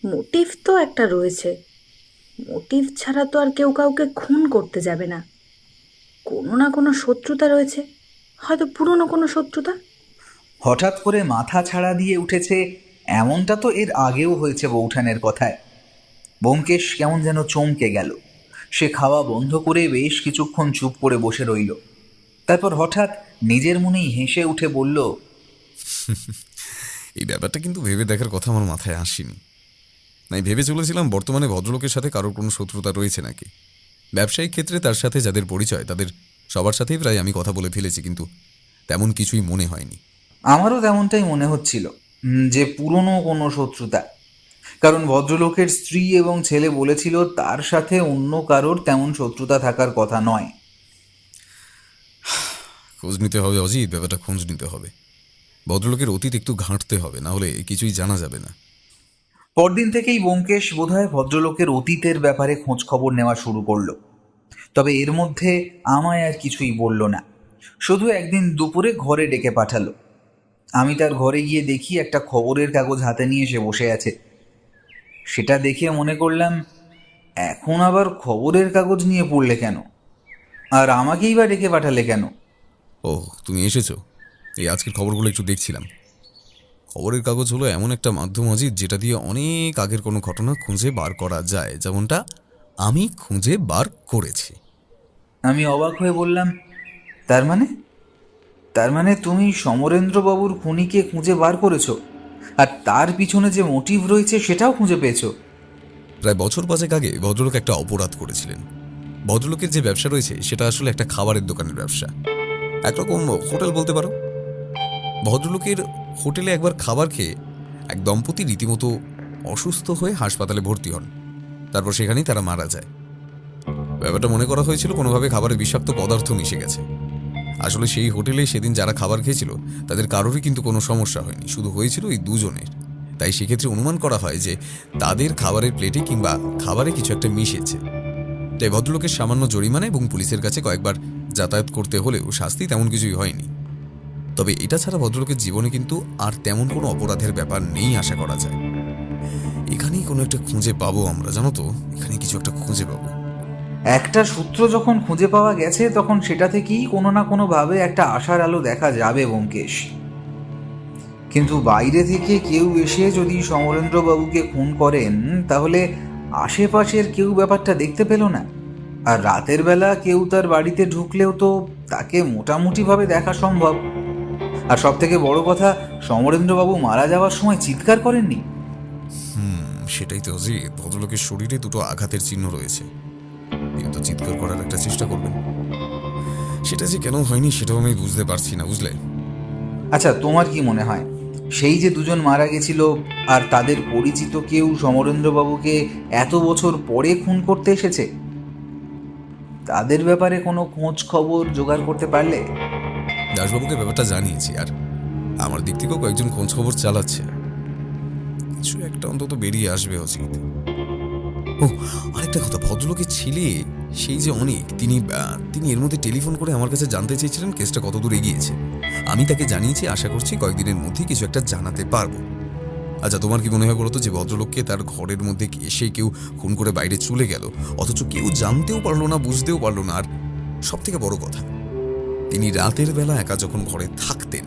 মোটিভ তো একটা রয়েছে। মোটিভ ছাড়া তো আর কেউ কাউকে খুন করতে যাবে না। কোনো না কোনো শত্রুতা রয়েছে, হয়তো পুরনো কোনো শত্রুতা। হঠাৎ করে মাথা ছাড়া দিয়ে উঠেছে এমনটা তো এর আগেও হয়েছে বৌঠানের কথায়। ব্যোমকেশ কেমন যেন চমকে গেল। সে খাওয়া বন্ধ করে বেশ কিছুক্ষণ চুপ করে বসে রইল। তারপর হঠাৎ নিজের মনেই হেসে উঠে বলল, এই ব্যাপারটা কিন্তু ভেবে দেখার কথা আমার মাথায় আসেনি। আমি ভেবে চলেছিলাম বর্তমানে ভদ্রলোকের সাথে কারোর কোনো শত্রুতা রয়েছে নাকি। ব্যবসায়িক ক্ষেত্রে তার সাথে যাদের পরিচয় তাদের সবার সাথেই প্রায় আমি কথা বলে ফেলেছি, কিন্তু তেমন কিছুই মনে হয়নি। আমারও তেমনটাই মনে হচ্ছিল যে পুরনো কোনো শত্রুতা। কারণ ভদ্রলোকের স্ত্রী এবং ছেলে বলেছিল তার সাথে অন্য কারোর তেমন শত্রুতা থাকার কথা নয়। খোঁজ নিতে হবে অজিত, ব্যাপারটা খোঁজ নিতে হবে। ভদ্রলোকের অতীত একটু ঘাঁটতে হবে, না হলে কিছুই জানা যাবে না। পরদিন থেকেই ব্যোমকেশ বোধহয় ভদ্রলোকের অতীতের ব্যাপারে খোঁজ খবর নেওয়া শুরু করলো। তবে এর মধ্যে আমায় আর কিছুই বলল না, শুধু একদিন দুপুরে ঘরে ডেকে পাঠালো। আমি তার ঘরে গিয়ে দেখি একটা খবরের কাগজ হাতে নিয়ে সে বসে আছে। সেটা দেখে মনে করলাম, এখন আবার খবরের কাগজ নিয়ে পড়লে কেন, আর আমাকেই বা ডেকে পাঠালে কেন? ও, তুমি এসেছো? এই আজকের খবরগুলো একটু দেখছিলাম। খবরের কাগজ হলো এমন একটা মাধ্যম অজিত, যেটা দিয়ে অনেক আগের কোনো ঘটনা খুঁজে বার করা যায়, যেমনটা আমি খুঁজে বার করেছি। আমি অবাক হয়ে বললাম, তার মানে তুমি সমরেন্দ্রবাবুর খুনিকে খুঁজে বার করেছো, আর তার পিছনে যে মোটিভ রয়েছে সেটাও খুঁজে পেয়েছো? প্রায় বছর 5 আগে ভদ্রলোক একটা অপরাধ করেছিলেন। ভদ্রলোকের যে ব্যবসা রয়েছে সেটা আসলে একটা খাবারের দোকানের ব্যবসা, একরকম হোটেল বলতে পারো। ভদ্রলোকের হোটেলে একবার খাবার খেয়ে এক দম্পতি রীতিমতো অসুস্থ হয়ে হাসপাতালে ভর্তি হন। তারপর সেখানেই তারা মারা যায়। ব্যাপারটা মনে করা হয়েছিল কোনোভাবে খাবারে বিষাক্ত পদার্থ মিশে গেছে। আসলে সেই হোটেলে সেদিন যারা খাবার খেয়েছিল তাদের কারোরই কিন্তু কোনো সমস্যা হয়নি, শুধু হয়েছিল ওই দুজনের। তাই সেক্ষেত্রে অনুমান করা হয় যে তাদের খাবারের প্লেটে কিংবা খাবারে কিছু একটা মিশেছে। তাই ভদ্রলোকের সামান্য জরিমানা এবং পুলিশের কাছে কয়েকবার যাতায়াত করতে হলেও শাস্তি তেমন কিছুই হয়নি। তবে এটা ছাড়া ভদ্রলোকের জীবনে কিন্তু আর তেমন কোনো অপরাধের ব্যাপার নেই আশা করা যায়। এখানেই কোনো একটা খুঁজে পাবো আমরা, জানো তো, এখানে কিছু একটা খুঁজে পাবো। একটা সূত্র যখন খুঁজে পাওয়া গেছে তখন সেটা থেকেই কোনো না কোনোভাবে একটা আশার আলো দেখা যাবে ব্যোমকেশ। কিন্তু বাইরে থেকে কেউ এসে যদি সমরেন্দ্রবাবুকে খুন করেন তাহলে আশেপাশের কেউ ব্যাপারটা দেখতে পেল না, আর রাতের বেলা কেউ তার বাড়িতে ঢুকলেও তো তাকে মোটামুটিভাবে দেখা সম্ভব। আর সব থেকে বড় কথা, সমরেন্দ্রবাবু মারা যাওয়ার সময় চিৎকার করেননি। সেটাই তো অজিত, ভদ্রলোকের শরীরে দুটো আঘাতের চিহ্ন রয়েছে, কিন্তু চিৎকার করার একটা চেষ্টা করবেন। সেটা যে কেন হয়নি সেটাও আমি বুঝতে পারছি না, বুঝলে। আচ্ছা, তোমার কি মনে হয় সেই যে দুজন মারা গেছিল আর তাদের পরিচিত কেউ সমরেন্দ্রবাবুকে এত বছর পরে খুন করতে এসেছে? তাদের ব্যাপারে কোনো খোঁজ খবর জোগাড় করতে পারলে? দাসবাবুকে ব্যাপারটা জানিয়েছি, আর আমার দিক থেকেও কয়েকজন খোঁজ খবর চালাচ্ছে। কিছু একটা অন্তত বেরিয়ে আসবে অজিত। ও আরেকটা কথা, ভদ্রলোকের ছেলে সেই যে অনেক, তিনি এর মধ্যে টেলিফোন করে আমার কাছে জানতে চেয়েছিলেন কেসটা কত দূর এগিয়েছে। আমি তাকে জানিয়েছি, আশা করছি কয়েকদিনের মধ্যেই কিছু একটা জানাতে পারবো। আচ্ছা, তোমার কি মনে হয় বলো তো, যে ভদ্রলোককে তার ঘরের মধ্যে এসে কেউ খুন করে বাইরে চলে গেল, অথচ কেউ জানতেও পারলো না, বুঝতেও পারলো না, আর সব থেকে বড় কথা, তিনি রাতের বেলা একা যখন ঘরে থাকতেন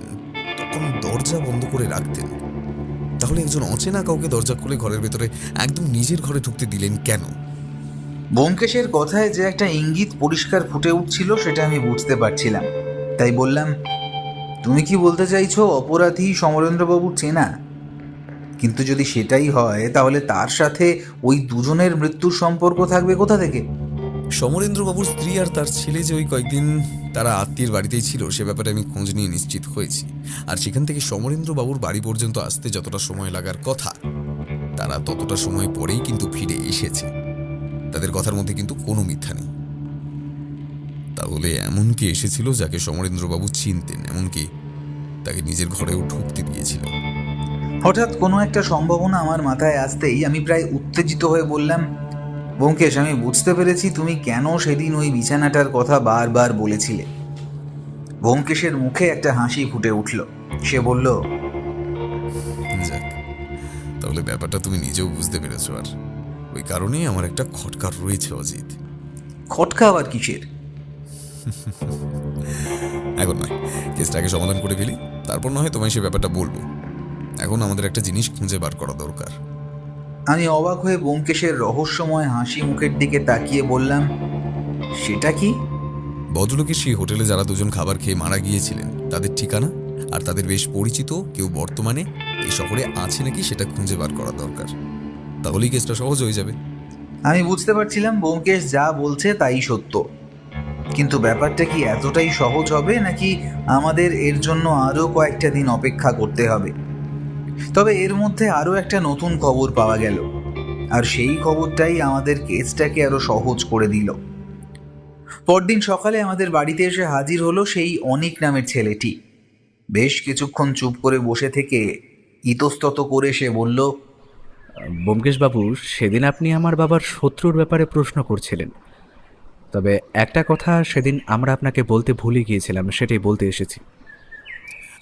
তখন দরজা বন্ধ করে রাখতেন, তাহলে একজন অচেনা কাউকে দরজা খুলে ঘরের ভেতরে একদম নিজের ঘরে ঢুকতে দিলেন কেন? ব্যোমকেশের কথায় যে একটা ইঙ্গিত পরিষ্কার ফুটে উঠছিল সেটা আমি বুঝতে পারছিলাম। তাই বললাম, তুমি কি বলতে চাইছো অপরাধী সমরেন্দ্রবাবুর চেনা? কিন্তু যদি সেটাই হয় তাহলে তার সাথে ওই দুজনের মৃত্যুর সম্পর্ক থাকবে কোথা থেকে? সমরেন্দ্রবাবুর স্ত্রী আর তার ছেলে যে ওই কয়েকদিন তারা আত্মীয়ের বাড়িতেই ছিল সে ব্যাপারে আমি খোঁজ নিয়ে নিশ্চিত হয়েছি। আর সেখান থেকে সমরেন্দ্রবাবুর বাড়ি পর্যন্ত আসতে যতটা সময় লাগার কথা তারা ততটা সময় পরেই কিন্তু ফিরে এসেছে। তাদের কথার মধ্যে কিন্তু কোনো মিথ্যা নেই। তাহলে এমন কি এসেছিল যাকে সমরেন্দ্রবাবু চিনতেন, এমনকি তাকে নিজের ঘরেও ঢুকতে দিয়েছিল? হঠাৎ কোনো একটা সম্ভাবনা আমার মাথায় আসতেই আমি প্রায় উত্তেজিত হয়ে বললাম, ব্যোমকেশ, আমি বুঝতে পেরেছি তুমি কেন সেদিন ওই বিছানাটার কথা বারবার বলেছিলে। ব্যোমকেশের মুখে একটা হাসি ফুটে উঠল। সে বলল, যাক, তাহলে ব্যাপারটা তুমি নিজেও বুঝতে পেরেছো, আর ওই কারণেই আমার একটা খটকা রয়েছে অজিত। খটকা আবার কিসের? এখন নয়, কেসটাকে সমাধান করে ফেলি, তারপর না হয় তোমায় সে ব্যাপারটা বলবো। এখন আমাদের একটা জিনিস খুঁজে বার করা দরকার। আমি অবাক হয়ে ব্যোমকেশের রহস্যময় হাসি মুখের দিকে তাকিয়ে বললাম, সেটা কি? ভদ্রলোকের সেই হোটেলে যারা দুজন খাবার খেয়ে মারা গিয়েছিলেন তাদের ঠিকানা আর তাদের বেশ পরিচিত কেউ বর্তমানে এই শহরে আছে নাকি সেটা খুঁজে বার করা দরকার। তাহলেই কেসটা সহজ হয়ে যাবে। আমি বুঝতে পারছিলাম ব্যোমকেশ যা বলছে তাই সত্য, কিন্তু ব্যাপারটা কি এতটাই সহজ হবে নাকি আমাদের এর জন্য আরও কয়েকটা দিন অপেক্ষা করতে হবে? তবে এর মধ্যে আরও একটা নতুন খবর পাওয়া গেল, আর সেই খবরটাই আমাদের কেসটাকে আরও সহজ করে দিল। পরদিন সকালে আমাদের বাড়িতে এসে হাজির হলো সেই অনিক নামের ছেলেটি। বেশ কিছুক্ষণ চুপ করে বসে থেকে ইতস্তত করে সে বলল, ব্যোমকেশবাবু, সেদিন আপনি আমার বাবার শত্রুর ব্যাপারে প্রশ্ন করছিলেন, তবে একটা কথা সেদিন আমরা আপনাকে বলতে ভুলে গিয়েছিলাম, সেটাই বলতে এসেছি।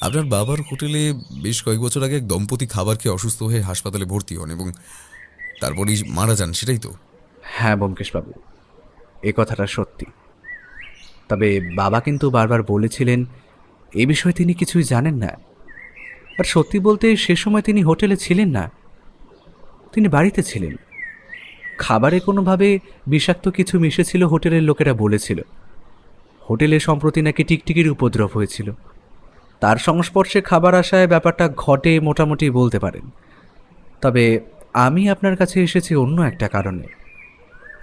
আপনার বাবার হোটেলে বেশ কয়েক বছর আগে এক দম্পতি খাবার খেয়ে অসুস্থ হয়ে হাসপাতালে ভর্তি হন এবং তারপরেই মারা যান, সেটাই তো? হ্যাঁ ব্যোমকেশবাবু, এ কথাটা সত্যি। তবে বাবা কিন্তু বারবার বলেছিলেন এ বিষয়ে তিনি কিছুই জানেন না। আর সত্যি বলতে সে সময় তিনি হোটেলে ছিলেন না, তিনি বাড়িতে ছিলেন। খাবারে কোনোভাবে বিষাক্ত কিছু মিশেছিল হোটেলের লোকেরা বলেছিল। হোটেলে সম্প্রতি নাকি টিকটিকির উপদ্রব হয়েছিল, তার সংস্পর্শে খাবার আসায় ব্যাপারটা ঘটে মোটামুটি বলতে পারেন। তবে আমি আপনার কাছে এসেছি অন্য একটা কারণে।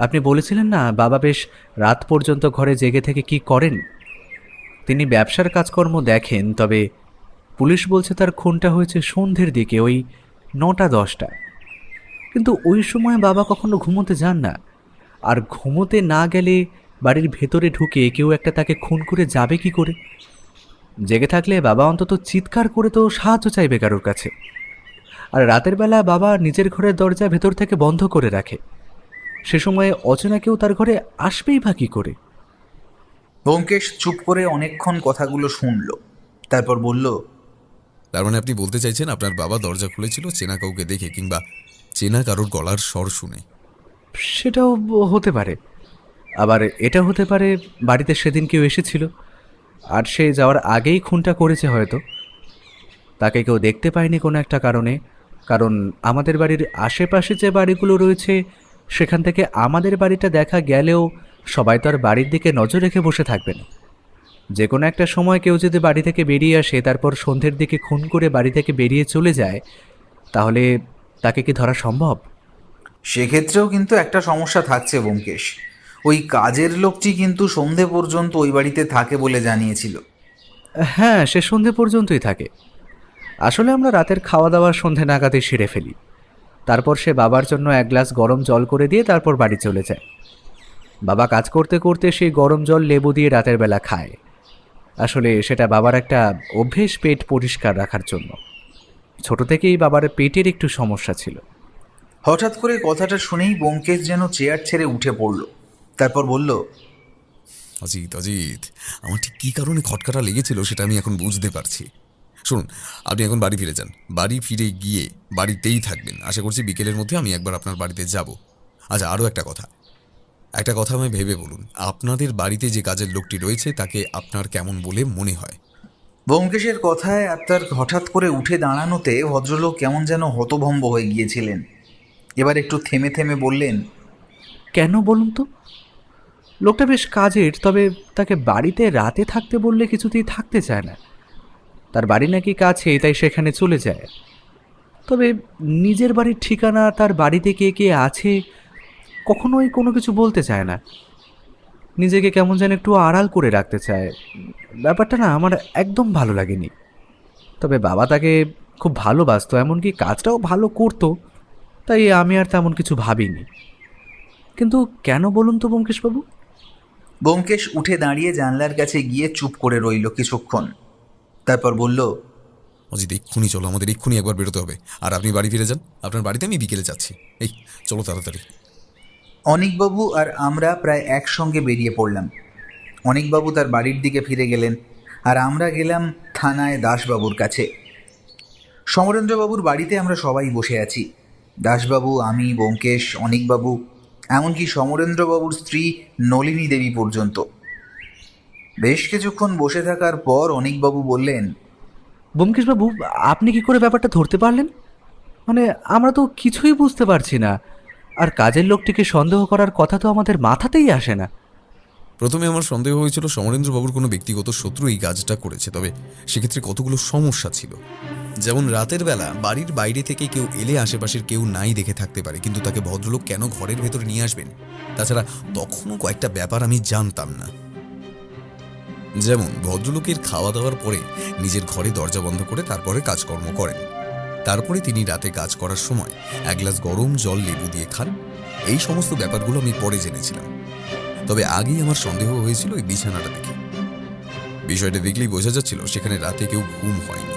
আপনি বলেছিলেন না বাবা বেশ রাত পর্যন্ত ঘরে জেগে থেকে কি করেন? তিনি ব্যবসার কাজকর্ম দেখেন, তবে পুলিশ বলছে তার খুনটা হয়েছে সন্ধ্যের দিকে, ওই 9টা-10টা। কিন্তু ওই সময় বাবা কখনো ঘুমোতে যান না, আর ঘুমোতে না গেলে বাড়ির ভেতরে ঢুকে কেউ একটা তাকে খুন করে যাবে কি করে? জেগে থাকলে বাবা অন্তত চিৎকার করে তো সাহায্য চাইবে কারোর কাছে। আর রাতের বেলা বাবা নিজের ঘরের দরজা ভেতর থেকে বন্ধ করে রাখে, সে সময়ে অচেনা কেউ তার ঘরে আসবেই বা কী করে? ব্যোমকেশ চুপ করে অনেকক্ষণ কথাগুলো শুনল, তারপর বলল, তার মানে আপনি বলতে চাইছেন আপনার বাবা দরজা খুলেছিল চেনা কাউকে দেখে, কিংবা চেনা কারোর গলার স্বর শুনে? সেটাও হতে পারে, আবার এটা হতে পারে বাড়িতে সেদিন কেউ এসেছিল আর সে যাওয়ার আগেই খুনটা করেছে হয়তো। তাকে কেউ দেখতে পায়নি কোনো একটা কারণে, কারণ আমাদের বাড়ির আশেপাশে যে বাড়িগুলো রয়েছে সেখান থেকে আমাদের বাড়িটা দেখা গেলেও সবাই তো আর বাড়ির দিকে নজর রেখে বসে থাকবে না। যে কোনো একটা সময় কেউ যদি বাড়ি থেকে বেরিয়ে আসে, তারপর সন্ধ্যের দিকে খুন করে বাড়ি থেকে বেরিয়ে চলে যায়, তাহলে তাকে কি ধরা সম্ভব? সেক্ষেত্রেও কিন্তু একটা সমস্যা থাকছে ব্যোমকেশ। ওই কাজের লোকটি কিন্তু সন্ধে পর্যন্ত ওই বাড়িতে থাকে বলে জানিয়েছিল। হ্যাঁ, সে সন্ধে পর্যন্তই থাকে। আসলে আমরা রাতের খাওয়া দাওয়া সন্ধে নাগাদই সেরে ফেলি, তারপর সে বাবার জন্য 1 গ্লাস গরম জল করে দিয়ে তারপর বাড়ি চলে যায়। বাবা কাজ করতে করতে সেই গরম জল লেবু দিয়ে রাতের বেলা খায়। আসলে সেটা বাবার একটা অভ্যেস, পেট পরিষ্কার রাখার জন্য। ছোট থেকেই বাবার পেটের একটু সমস্যা ছিল। হঠাৎ করে কথাটা শুনেই ব্যোমকেশ যেন চেয়ার ছেড়ে উঠে পড়ল, তারপর বলল, অজিত, অজিত, আমার ঠিক কী কারণে খটকাটা লেগেছিল সেটা আমি এখন বুঝতে পারছি। শুনুন, আপনি এখন বাড়ি ফিরে যান। বাড়ি ফিরে গিয়ে বাড়িতেই থাকবেন। আশা করছি বিকেলের মধ্যে আমি একবার আপনার বাড়িতে যাব। আচ্ছা, আরও একটা কথা আমায় ভেবে বলুন, আপনাদের বাড়িতে যে কাজের লোকটি রয়েছে তাকে আপনার কেমন বলে মনে হয়? ব্যোমকেশের কথায় আর তার হঠাৎ করে উঠে দাঁড়ানোতে ভদ্রলোক কেমন যেন হতভম্ব হয়ে গিয়েছিলেন। এবার একটু থেমে থেমে বললেন, কেন বলুন তো? লোকটা বেশ কাজের, তবে তাকে বাড়িতে রাতে থাকতে বললে কিছুতেই থাকতে চায় না। তার বাড়ি নাকি কাছে, তাই সেখানে চলে যায়। তবে নিজের বাড়ির ঠিকানা, তার বাড়িতে কে কে আছে, কখনোই কোনো কিছু বলতে চায় না। নিজেকে কেমন যেন একটু আড়াল করে রাখতে চায়। ব্যাপারটা না আমার একদম ভালো লাগেনি। তবে বাবা তাকে খুব ভালোবাসতো, এমনকি কাজটাও ভালো করতো, তাই আমি আর তেমন কিছু ভাবিনি। কিন্তু কেন বলুন তো ব্যোমকেশবাবু? ব্যোমকেশ উঠে দাঁড়িয়ে জানলার কাছে গিয়ে চুপ করে রইল কিছুক্ষণ, তারপর বলল, অজিত, এক্ষুনি চলো, আমাদের এক্ষুনি একবার বেরোতে হবে। আর আপনি বাড়ি ফিরে যান, আপনার বাড়িতে আমি বিকেলে যাচ্ছি। এই চলো তাড়াতাড়ি। অনীকবাবু আর আমরা প্রায় একসঙ্গে বেরিয়ে পড়লাম। অনীকবাবু তার বাড়ির দিকে ফিরে গেলেন, আর আমরা গেলাম থানায় দাসবাবুর কাছে। সমরেন্দ্রবাবুর বাড়িতে আমরা সবাই বসে আছি। দাসবাবু, আমি, ব্যোমকেশ, অনীকবাবু, এমনকি সমরেন্দ্রবাবুর স্ত্রী নলিনী দেবী পর্যন্ত। বেশ কিছুক্ষণ বসে থাকার পর অনীকবাবু বললেন, ব্যোমকেশবাবু, আপনি কি করে ব্যাপারটা ধরতে পারলেন? মানে আমরা তো কিছুই বুঝতে পারছি না, আর কাজের লোকটিকে সন্দেহ করার কথা তো আমাদের মাথাতেই আসে না। প্রথমে আমার সন্দেহ হয়েছিল সমরেন্দ্রবাবুর কোনো ব্যক্তিগত শত্রু এই কাজটা করেছে, তবে সেক্ষেত্রে কতগুলো সমস্যা ছিল। যেমন রাতের বেলা বাড়ির বাইরে থেকে কেউ এলে আশেপাশের কেউ নাই দেখে থাকতে পারে, কিন্তু তাকে ভদ্রলোক কেন ঘরের ভেতরে নিয়ে আসবেন? তাছাড়া তখনও কয়েকটা ব্যাপার আমি জানতাম না। যেমন ভদ্রলোকের খাওয়া দাওয়ার পরে নিজের ঘরে দরজা বন্ধ করে তারপরে কাজকর্ম করেন। তারপরে তিনি রাতে কাজ করার সময় 1 গ্লাস গরম জল লেবু দিয়ে খান। এই সমস্ত ব্যাপারগুলো আমি পরে জেনেছিলাম। তবে আগেই আমার সন্দেহ হয়েছিল এই বিছানাটা দেখে। বিষয়টা দেখলেই বোঝা যাচ্ছিল সেখানে রাতে কেউ ঘুম হয়নি।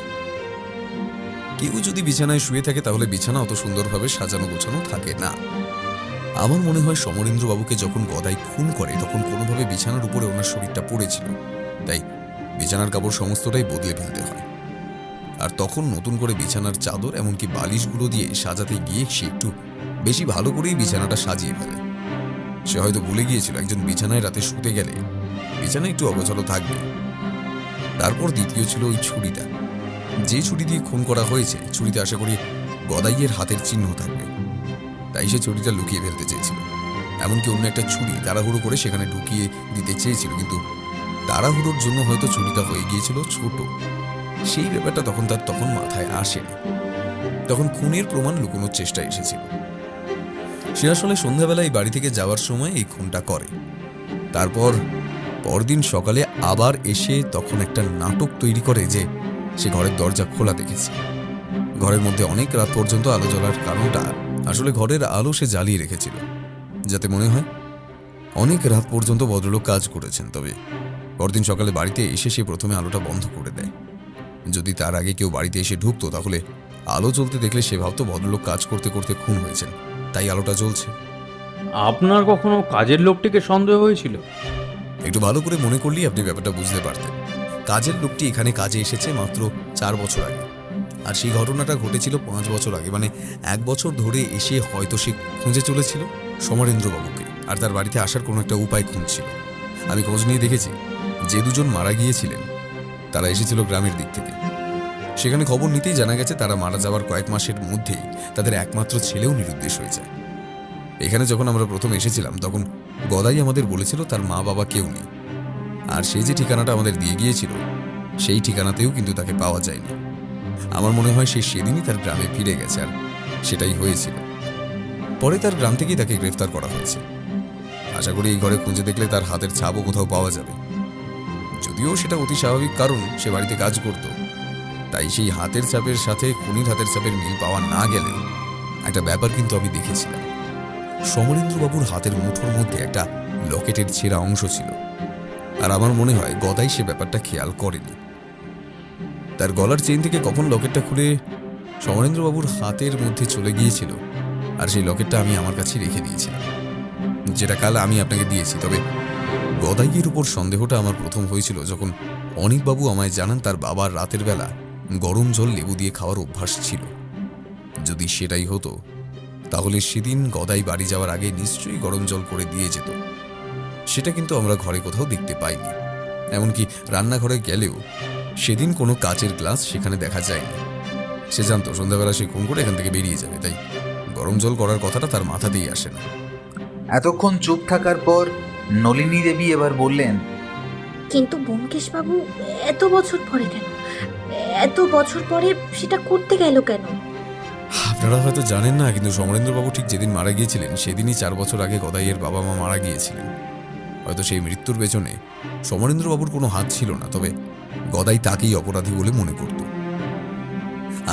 কেউ যদি বিছানায় শুয়ে থাকে তাহলে বিছানা অত সুন্দরভাবে সাজানো গোছানো থাকে না। আমার মনে হয় সমরেন্দ্রবাবুকে যখন গদাই খুন করে তখন কোনোভাবে বিছানার উপরে ওনার শরীরটা পড়েছিল, তাই বিছানার কাপড় সমস্তটাই বদলে ফেলতে হয়। আর তখন নতুন করে বিছানার চাদর এমনকি বালিশগুলো দিয়ে সাজাতে গিয়ে সে একটু বেশি ভালো করেই বিছানাটা সাজিয়ে ফেলে। সে হয়তো ভুলে গিয়েছিল একজন বিছানায় রাতে শুতে গেলে বিছানা একটু অগোছালো থাকবে। তারপর দ্বিতীয় ছিল ওই ছুরিটা। যে ছুরি দিয়ে খুন করা হয়েছে ছুরিতে আশা করি গদাইয়ের হাতের চিহ্ন থাকবে, তাই সে ছুরিটা লুকিয়ে ফেলতে চেয়েছিল। এমনকি অন্য একটা ছুরি তাড়াহুড়ো করে সেখানে ঢুকিয়ে দিতে চেয়েছিল, কিন্তু তাড়াহুড়োর জন্য হয়তো ছুরিটা হয়ে গিয়েছিল ছোট। সেই ব্যাপারটা তখন মাথায় আসেনি। তখন খুনের প্রমাণ লুকোনোর চেষ্টা এসেছিল। সে আসলে সন্ধ্যাবেলায় বাড়ি থেকে যাওয়ার সময় এই খুনটা করে। তারপর পরদিন সকালে আবার এসে তখন একটা নাটক তৈরি করে যে সে ঘরের দরজা খোলা দেখেছি। ঘরের মধ্যে অনেক রাত পর্যন্ত আলো জ্বলার কারণটা আসলে ঘরের আলো সে জ্বালিয়ে রেখেছিল, যাতে মনে হয় অনেক রাত পর্যন্ত ভদ্রলোক কাজ করেছেন। তবে পরদিন সকালে বাড়িতে এসে সে প্রথমে আলোটা বন্ধ করে দেয়। যদি তার আগে কেউ বাড়িতে এসে ঢুকতো তাহলে আলো জ্বলতে দেখলে সে ভাবতো ভদ্রলোক কাজ করতে করতে খুন হয়েছেন, তাই আলোটা জ্বলছে। আপনার কখনো কাজের লোকটিকে সন্দেহ হয়েছিল? একটু ভালো করে মনে করলেই আপনি ব্যাপারটা বুঝতে পারতেন। কাজের লোকটি এখানে কাজে এসেছে মাত্র 4 বছর আগে, আর সেই ঘটনাটা ঘটেছিল 5 বছর আগে। মানে 1 বছর ধরে এসে হয়তো সে খুঁজে চলেছিল সমরেন্দ্রবাবুকে, আর তার বাড়িতে আসার কোনো একটা উপায় খুঁজছিল। আমি খোঁজ নিয়ে দেখেছি যে দুজন মারা গিয়েছিলেন তারা এসেছিল গ্রামের দিক থেকে। সেখানে খবর নিতেই জানা গেছে তারা মারা যাওয়ার কয়েক মাসের মধ্যেই তাদের একমাত্র ছেলেও নিরুদ্দেশ হয়ে যায়। এখানে যখন আমরা প্রথম এসেছিলাম তখন গদাই আমাদের বলেছিল তার মা বাবা কেউ নেই, আর সে যে ঠিকানাটা আমাদের দিয়ে গিয়েছিল সেই ঠিকানাতেও কিন্তু তাকে পাওয়া যায়নি। আমার মনে হয় সে সেদিনই তার গ্রামে ফিরে গেছে, আর সেটাই হয়েছিল। পরে তার গ্রাম থেকেই তাকে গ্রেফতার করা হয়েছে। আশা করি এই ঘরে খুঁজে দেখলে তার হাতের ছাপও কোথাও পাওয়া যাবে। যদিও সেটা অতি স্বাভাবিক, কারণ সে বাড়িতে কাজ করত, তাই সেই হাতের ছাপের সাথে খুনির হাতের ছাপের মিল পাওয়া না গেলেও একটা ব্যাপার কিন্তু আমি দেখেছিলাম। সমরেন্দ্রবাবুর হাতের মুঠোর মধ্যে একটা লকেটের ছেঁড়া অংশ ছিল, আর আমার মনে হয় গদাই সে ব্যাপারটা খেয়াল করেনি। তার গলার চেইন থেকে কখন লকেটটা খুলে সমরেন্দ্রবাবুর হাতের মধ্যে চলে গিয়েছিল, আর সেই লকেটটা আমি আমার কাছে রেখে দিয়েছিলাম, যেটা কাল আমি আপনাকে দিয়েছি। তবে গদাইয়ের উপর সন্দেহটা আমার প্রথম হয়েছিল যখন অনিকবাবু আমায় জানান তার বাবার রাতের বেলা গরম জল লেবু দিয়ে খাওয়ার অভ্যাস ছিল। যদি সেটাই হতো তাহলে সেদিন গদাই বাড়ি যাওয়ার আগে নিশ্চয়ই গরম জল করে দিয়ে যেত। সেটা কিন্তু আমরা ঘরে কোথাও দেখতে পাইনি, এমনকি রান্নাঘরে গেলেও সেদিন কোনো কাচের গ্লাস সেখানে দেখা যায়নি। সে জানতো সন্ধ্যাবেলা সে খুন করে এখান থেকে বেরিয়ে যাবে, তাই গরম জল করার কথাটা তার মাথাতেই আসে না। এতক্ষণ চুপ থাকার পর নলিনী দেবী এবার বললেন, কিন্তু ব্যোমকেশবাবু এত বছর পরে কেন? এত বছর পরে সেটা করতে গেল কেন? আপনারা হয়তো জানেন না, কিন্তু সমরেন্দ্রবাবু ঠিক যেদিন মারা গিয়েছিলেন সেদিনই 4 বছর আগে গদাইয়ের বাবা মা মারা গিয়েছিলেন। হয়তো সেই মৃত্যুর পেছনে সমরেন্দ্রবাবুর কোনো হাত ছিল না, তবে গদাই তাকেই অপরাধী বলে মনে করত।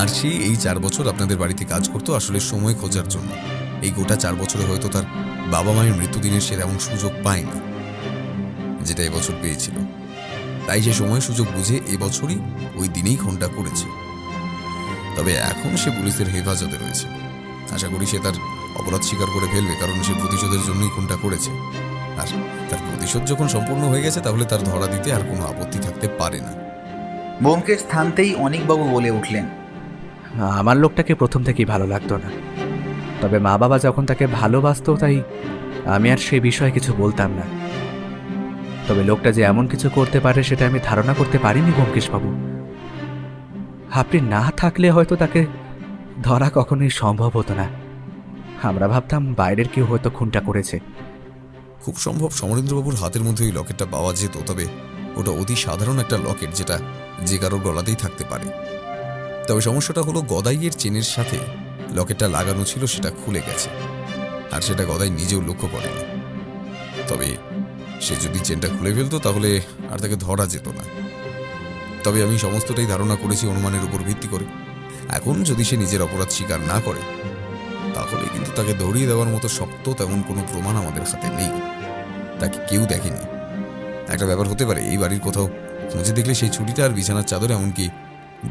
আর সে এই 4 বছর আপনাদের বাড়িতে কাজ করতো আসলে সময় খোঁজার জন্য। এই গোটা 4 বছরে হয়তো তার বাবা মায়ের মৃত্যুদিনের সে তেমন সুযোগ পায়নি, যেটা এবছর পেয়েছিল। তাই সে সময় সুযোগ বুঝে এবছরই ওই দিনেই খুনটা করেছে। তবে এখন সে পুলিশের হেফাজতে রয়েছে। আশা করি সে তার অপরাধ স্বীকার করে ফেলবে, কারণ সে প্রতিশোধের জন্যই খুনটা করেছে। আর তার প্রতিশোধ যখন সম্পূর্ণ হয়ে গেছে তাহলে তার ধরা দিতে আর কোনো আপত্তি থাকতে পারে না। ব্যোমকেশ থামতেই অনিকবাবু বলে উঠলেন, আমার লোকটাকে প্রথম থেকেই ভালো লাগতো না, তবে মা বাবা যখন তাকে ভালোবাসতো তাই আমি আর সেই বিষয়ে কিছু বলতাম না। তবে লোকটা যে এমন কিছু করতে পারে সেটা আমি ধারণা করতে পারিনি ব্যোমকেশবাবু। আপনি না থাকলে হয়তো তাকে ধরা কখনোই সম্ভব হতো না। আমরা ভাবতাম বাইরের কেউ হয়তো খুনটা করেছে। খুব সম্ভব সমরেন্দ্রবাবুর হাতের মধ্যে ওই লকেটটা পাওয়া যেত, তবে ওটা অতি সাধারণ একটা লকেট যেটা যে কারোর গলাতেই থাকতে পারে। তবে সমস্যাটা হলো গদাইয়ের চেনের সাথে লকেটটা লাগানো ছিল, সেটা খুলে গেছে, আর সেটা গদাই নিজেও লক্ষ্য করেনি। তবে সে যদি চেনটা খুলে ফেলতো তাহলে আর তাকে ধরা যেত না। তবে আমি সমস্তটাই ধারণা করেছি অনুমানের উপর ভিত্তি করে। এখন যদি সে নিজের অপরাধ স্বীকার না করে তাহলে কিন্তু তাকে ধরিয়ে দেওয়ার মতো শক্ত তেমন কোনো প্রমাণ আমাদের হাতে নেই। তাকে কেউ দেখেনি। একটা ব্যাপার হতে পারে, এই বাড়ির কোথাও খুঁজে দেখলে সেই ছুরিটা আর বিছানার চাদর, এমনকি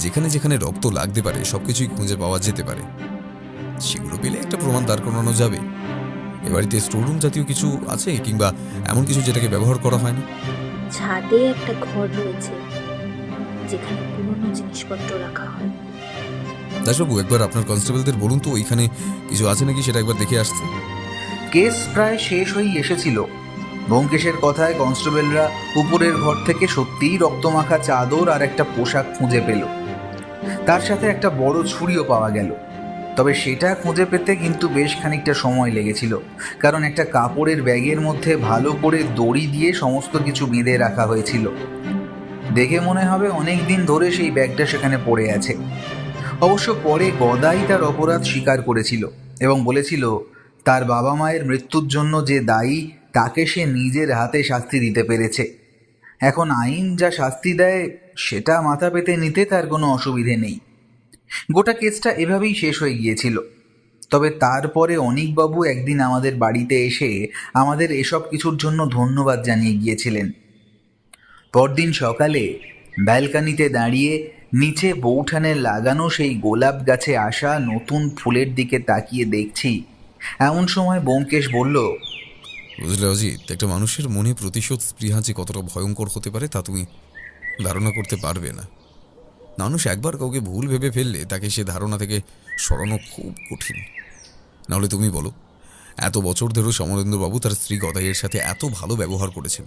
যেখানে যেখানে রক্ত লাগতে পারে সবকিছুই খুঁজে পাওয়া যেতে পারে। সেগুলো পেলে একটা প্রমাণ দাঁড় করানো যাবে। এ বাড়িতে স্টোররুম জাতীয় কিছু আছে, কিংবা এমন কিছু যেটাকে ব্যবহার করা হয় না? ছাদে একটা ঘর রয়েছে যেখানে পুরনো জিনিসপত্র রাখা হয়। দাসবাবু, একবার আপনার কনস্টেবলদের বলুন তো ওইখানে কিছু আছে নাকি সেটা একবার দেখে আসতে। কেস প্রায় শেষ হয়েই এসেছিল। ব্যোমকেশের কথায় কনস্টেবলরা উপরের ঘর থেকে সত্যিই রক্তমাখা চাদর আর একটা পোশাক খুঁজে পেল। তার সাথে একটা বড় ছুরিও পাওয়া গেল। তবে সেটা খুঁজে পেতে কিন্তু বেশ খানিকটা সময় লেগেছিল, কারণ একটা কাপড়ের ব্যাগের মধ্যে ভালো করে দড়ি দিয়ে সমস্ত কিছু বেঁধে রাখা হয়েছিল। দেখে মনে হবে অনেক দিন ধরে সেই ব্যাগটা সেখানে পড়ে আছে। অবশ্য পরে গদাই তার অপরাধ স্বীকার করেছিল এবং বলেছিল তার বাবা মায়ের মৃত্যুর জন্য যে দায়ী তাকে সে নিজের হাতে শাস্তি দিতে পেরেছে। এখন আইন যা শাস্তি দেয় সেটা মাথা পেতে নিতে তার কোনো অসুবিধে নেই। গোটা কেসটা এভাবেই শেষ হয়ে গিয়েছিল। তবে তারপরে অনীকবাবু একদিন আমাদের বাড়িতে এসে আমাদের এসব কিছুর জন্য ধন্যবাদ জানিয়ে গিয়েছিলেন। পরদিন সকালে ব্যালকানিতে দাঁড়িয়ে নিচে বৌঠানে লাগানো সেই গোলাপ গাছে আসা নতুন ফুলের দিকে তাকিয়ে দেখছি, এমন সময় ব্যোমকেশ বলল, বুঝলে অজিত, একটা মানুষের মনে প্রতিশোধ স্পৃহা যে কতটা ভয়ঙ্কর হতে পারে তা তুমি ধারণা করতে পারবে না। মানুষ একবার কাউকে ভুল ভেবে ফেললে তাকে সে ধারণা থেকে সরানো খুব কঠিন। নাহলে তুমি বলো, এত বছর ধরে সমরেন্দ্রবাবু তার স্ত্রী গদাইয়ের সাথে এত ভালো ব্যবহার করেছেন,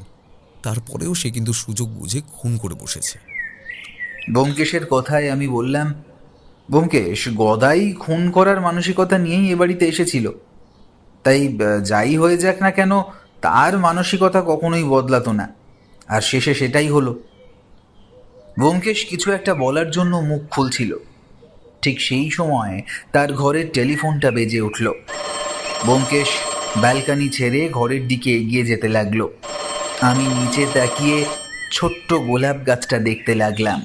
তারপরেও সে কিন্তু সুযোগ বুঝে খুন করে বসেছে। ব্যোমকেশের কথায় আমি বললাম, ব্যোমকেশ, গদাই খুন করার মানসিকতা নিয়েই এ বাড়িতে এসেছিল, তাই যাই হয়ে যাক না কেন তার মানসিকতা কখনোই বদলাতো না, আর শেষে সেটাই হলো। ব্যোমকেশ কিছু একটা বলার জন্য মুখ খুলছিল, ঠিক সেই সময় তার ঘরের টেলিফোনটা বেজে উঠল। ব্যোমকেশ ব্যালকানি ছেড়ে ঘরের দিকে এগিয়ে যেতে লাগলো। আমি নিচে তাকিয়ে ছোট্ট গোলাপ গাছটা দেখতে লাগলাম।